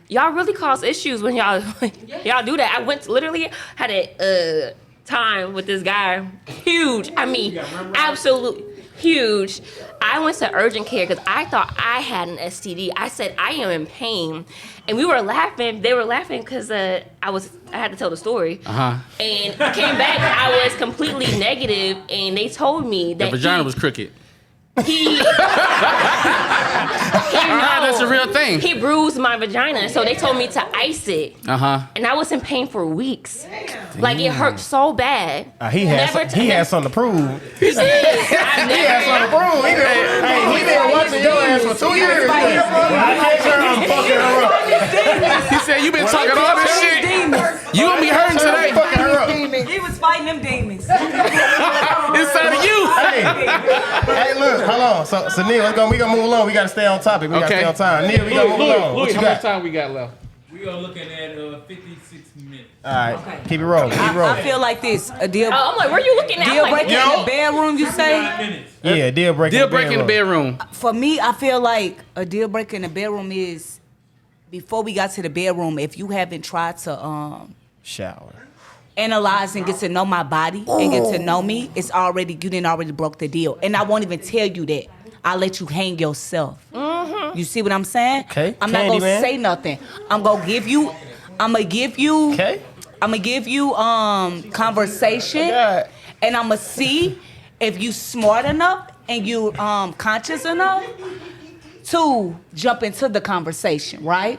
Y'all really cause issues when y'all do that. I literally had a time with this guy, huge. I mean, absolute huge. I went to urgent care because I thought I had an STD. I said I am in pain, and we were laughing. They were laughing because I had to tell the story. And I came back. I was completely negative, and they told me that The vagina was crooked. That's a real thing. He bruised my vagina, so they told me to ice it. Uh-huh. And I was in pain for weeks. Like it hurt so bad. He had something to prove. He He had something to prove. He been watching your ass for 2 years. I can't turn on fucking her up. He said, you been talking all this shit. You gonna be hurting today. Fucking her up. He was fighting them demons. Inside of you. Hey, look, hold on. So Neil, we gonna move along. We gotta stay on topic. We gotta stay on time. Neil, we gotta move along. What you how much got? time we got left? We are looking at 56 minutes. All right, keep it rolling. Keep it I rolling. feel like this. A deal. I'm like, where you looking at? Deal I'm like, breaker in the bedroom, you say? 5 minutes. Yeah, deal breaking. Deal breaking in the bedroom. For me, I feel like a deal breaker in the bedroom is before we got to the bedroom, if you haven't tried to Shower. analyze and get to know my body and get to know me, it's already, you didn't already broke the deal. And I won't even tell you that. I'll let you hang yourself. You see what I'm saying? Okay, I'm not Candy gonna Man. say nothing. I'm gonna give you conversation, God. and I'm gonna see if you smart enough and you conscious enough to jump into the conversation, right?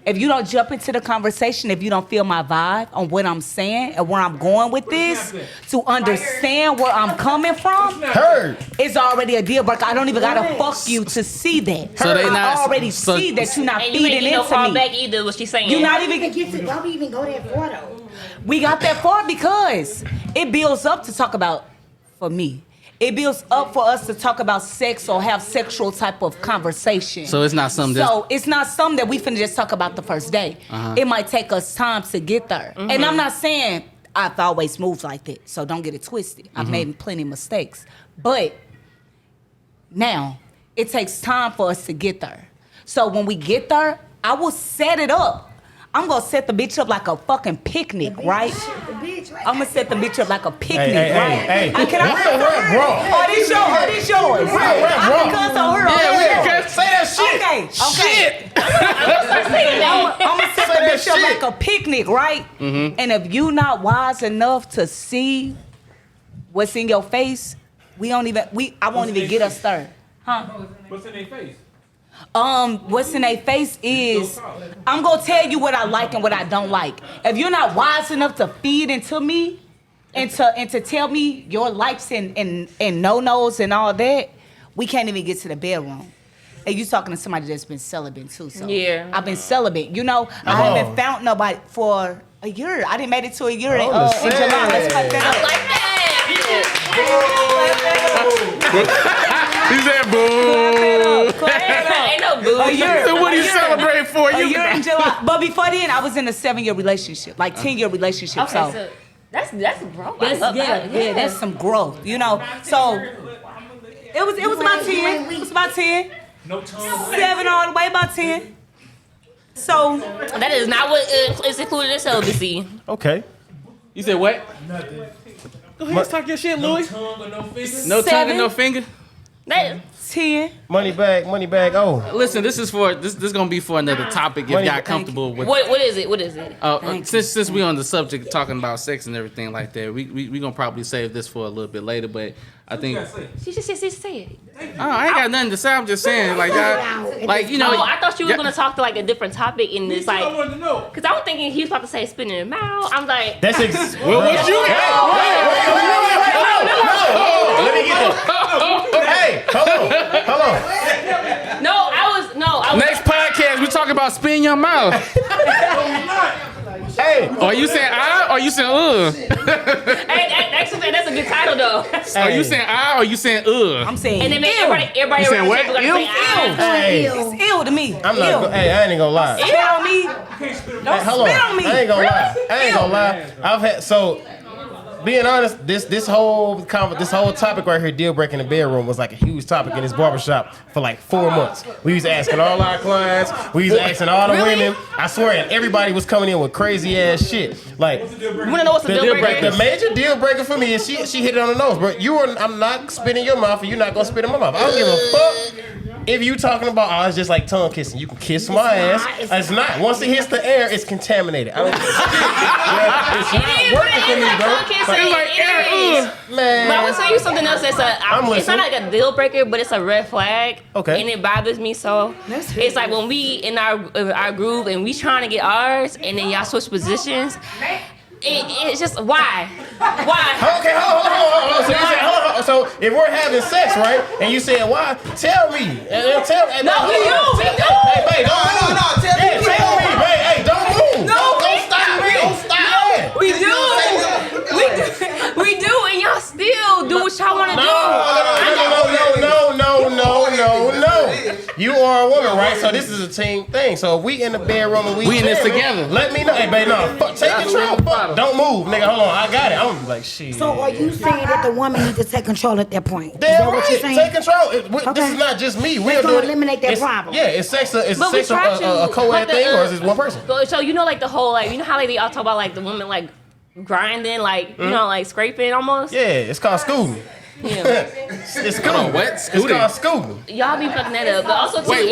If you don't jump into the conversation, if you don't feel my vibe on what I'm saying and where I'm going with this, to understand where I'm coming from, Heard. it's already a deal breaker. I don't even gotta fuck you to see that. So they I not- already so- see that you're not and you ain't feeding get no into call me. back either, what she's saying. You're not even. Why we even go that far though? We got that far because it builds up to talk about, for me, it builds up for us to talk about sex or have sexual type of conversation. So it's not something So it's not something that we finna just talk about the first day. It might take us time to get there. And I'm not saying I've always moved like that, so don't get it twisted. I've made plenty of mistakes. But now, it takes time for us to get there. So when we get there, I will set it up. I'm gonna set the bitch up like a fucking picnic, right? I'm gonna set the bitch up like a picnic, right? Hey. Can I? Real rap, bro. Oh, this yours. Oh, this yours. Real rap, bro. I can cuss on her. Yeah, we Oh, can say that shit. Okay. I'm gonna set the bitch up like a picnic, right? And if you not wise enough to see what's in your face, I won't even get us there. Huh? What's in their face? What's in their face is, I'm gonna tell you what I like and what I don't like. If you're not wise enough to feed into me and to tell me your likes and no-nos and all that, we can't even get to the bedroom. And you talking to somebody that's been celibate too, so Yeah. I've been celibate. You know, I haven't found nobody for a year. I didn't make it to a year in July. Let's cut that up. like that. He said, boo. Ain't no boo. So what are you celebrating for? A year in July. But before then, I was in a 7-year relationship, like 10-year relationship. Okay, so so that's growth. that's some growth, you know. So it was about 10. It was about 10. No tongue. 7 all the way, about 10. So That is not what is included in celibacy. Okay. You said what? Nothing. Go ahead, talk your shit, Louis. Tongue or no finger. No tongue 7. and no finger. That 10. Money bag. Oh. Listen, this is gonna be for another topic. If Money- y'all comfortable with. what is it? What is it? Since we on the subject talking about sex and everything like that, we gonna probably save this for a little bit later. But I think She just say it. I ain't got nothing to say. I'm just saying like y'all, like you know. Oh, I thought you were yeah, gonna talk to like a different topic in this I like. wanted to know. Cause I was thinking he was about to say spinning his mouth. I'm like, That's What was you? Let me get this. Hey, hold on. no, I was. Next podcast, we talking about spin your mouth. Hey, Are you saying I or you saying Hey, actually, that's a good title though. Are you saying I or you saying I'm saying And then make ew. everybody You saying around the what? table gonna Ew? say, ah. hey, It's ill to me. I'm not. Ew. Hey, I ain't gonna lie. Spit on me. Don't Hold on. spit on me. I ain't gonna lie. I've had so. Being honest, this whole topic right here, deal breaking in the bedroom, was like a huge topic in this barbershop for like 4 months. We was asking all our clients, we was asking all the women. I swear, and everybody was coming in with crazy ass shit. Like You wanna know what's the deal breaker? the major deal breaker for me is she hit it on the nose, bro. I'm not spitting your mouth, and you're not gonna spit in my mouth. I don't give a fuck. If you talking about, oh, it's just like tongue kissing, you can kiss my ass. It's not. Once it hits the air, it's contaminated. I don't it's not working for me, bro. It's like Man. But I will tell you something else that's I'm it's not listening. like a deal breaker, but it's a red flag. Okay. And it bothers me so. It's like when we in our group and we trying to get ours, and then y'all switch positions. It's just why? Okay, hold on. So, you said, hold on. So if we're having sex, right, and you said why, tell me. And tell me. No, we do. Hey, babe, don't move. No, tell me. Yeah, tell me, babe. Hey, don't move. Don't stop me. Don't stop. Yeah. We do. We do, and y'all still do what y'all want to do. No. You are a woman, right? So this is a team thing. So if we in the bedroom and we in this sharing, together. Let me know. Hey, babe, no. Fuck, take control. Fuck. Don't move, nigga. Hold on. I got it. I'm like, shit. So are you saying that the woman needs to take control at that point? Is Damn that what you're right. saying? Take control. This Okay. is not just me. That's gonna eliminate that problem. Yeah, it's sex. It's But we sex try to. a co-ed but thing, or is it one person? So you know, like the whole like you know how like they all talk about like the woman like grinding, like you know, like scraping almost. Yeah, it's called scooting. Yeah. It's scooting. what? It's Scooting? called scooting. Y'all be fucking that up, but also too, Wait.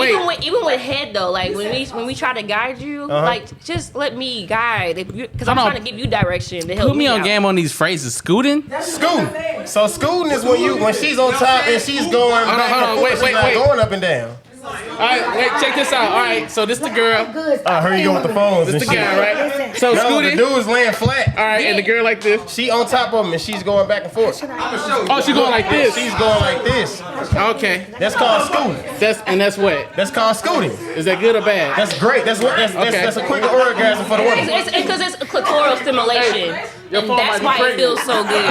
even with head though, like when we try to guide you, like just let me guide, because I'm Hold on. trying to give you direction to help Put me on out. game on these phrases. Scooting? Scooting. So scooting is when she's on top and she's going back hold on, and forth. wait, She's not wait. going up and down. All right, wait, check this out. All right, so this the girl. Here you go with the phones. This and the shit. guy, right? So No, the scooting. dude is laying flat. All right, and the girl like this. She on top of him and she's going back and forth. Oh, she going like this. She's going like this. Okay. That's called scooting. That's what? That's called scooting. Is that good or bad? That's great. That's a quicker orgasm for the woman. It's because it's clitoral stimulation, your and phone that's might be why it pregnant. feels so good.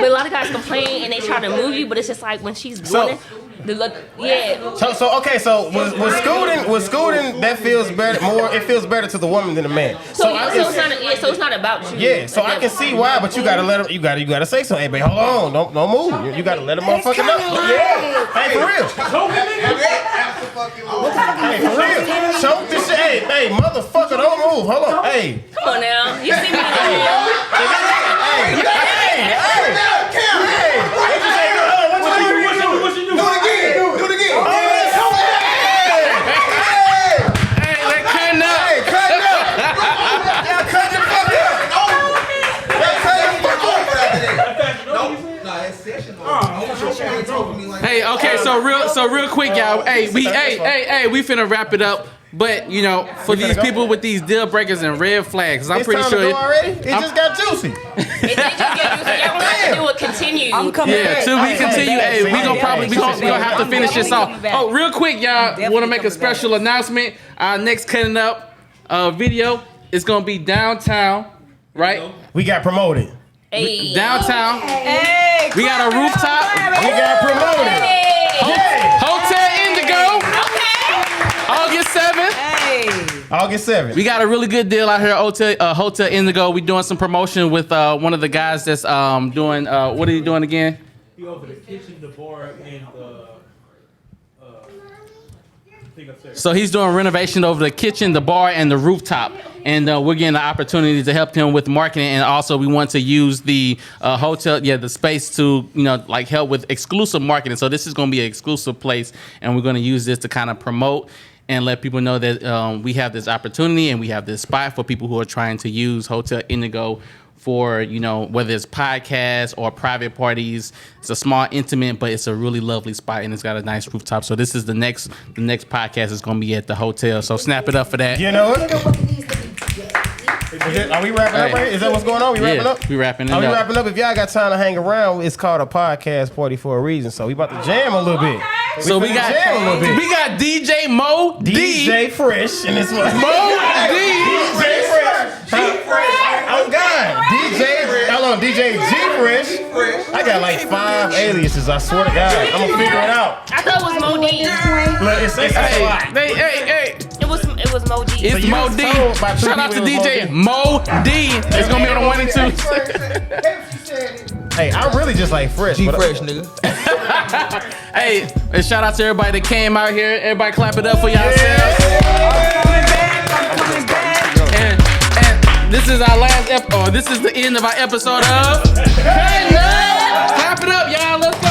But a lot of guys complain and they try to move you, but it's just like when she's doing it. Yeah. So with scooting that feels better more. It feels better to the woman than the man. So it's not about you. Yeah, so I can see why, but you gotta let him. You gotta say something. Hey, babe, hold on, don't move. You gotta let him motherfucker know. Yeah, hey, for real. Hey, for real. Choke this shit. Hey, motherfucker, don't move. Hold on. Hey. Come on now. You see me in the gym. Do it again. Do it again. Hey, let Cuttin up. Hey, cut it up. Y'all cut the fuck up. Y'all cut the fuck up after that. No, that's session. I want your friend talking to me like Hey, okay, so real quick, y'all. Hey, we finna wrap it up. But you know, for these people with these deal breakers and red flags, I'm It's pretty time sure. to go already. It just got juicy. It just get you. So y'all gonna have to do a continue. I'm coming Yeah, back. till we continue. Hey, we gonna hey, we gonna have to finish this off. Oh, real quick, y'all, want to make a special announcement. Our next Cutting Up video is gonna be downtown, right? We got promoted. Hey. Downtown. Hey, We got a rooftop. We got promoted. Hotel Indigo. August 7th. Hey. August 7th. We got a really good deal out here at Hotel Indigo. We doing some promotion with one of the guys that's doing, what are you doing again? He over the kitchen, the bar, and thing upstairs. So he's doing renovation over the kitchen, the bar, and the rooftop. And we're getting the opportunity to help him with marketing. And also we want to use the hotel, the space to, like help with exclusive marketing. So this is going to be an exclusive place. And we're going to use this to kind of promote and let people know that we have this opportunity and we have this spot for people who are trying to use Hotel Indigo for, whether it's podcasts or private parties. It's a small, intimate, but it's a really lovely spot and it's got a nice rooftop. So this is the next podcast is going to be at the hotel. So snap it up for that. You know it? Are we wrapping up right here? Is that what's going on? We wrapping up? We wrapping it Are we up. wrapping up? If y'all got time to hang around, it's called a podcast party for a reason. So we about to jam a little bit. So we finna got jam a little bit. DJ Mo D. DJ Fresh in this one. Mo D. DJ Fresh. I'm God. DJ G Fresh. I got like 5 aliases. I swear to God. I'm gonna figure it out. I thought it was Mo D. Look, it's a lot. Hey. It was Mo D. It's you Mo was D. told by 2 Shout out to people DJ it was Mo D. It's gonna be on the 1 and 2. Hey, I'm really just like Fresh. G but Fresh, nigga. Hey, and shout out to everybody that came out here. Everybody clap it up for yourselves. And this is our last this is the end of our episode of Cuttin. Clap it up, y'all. Let's go.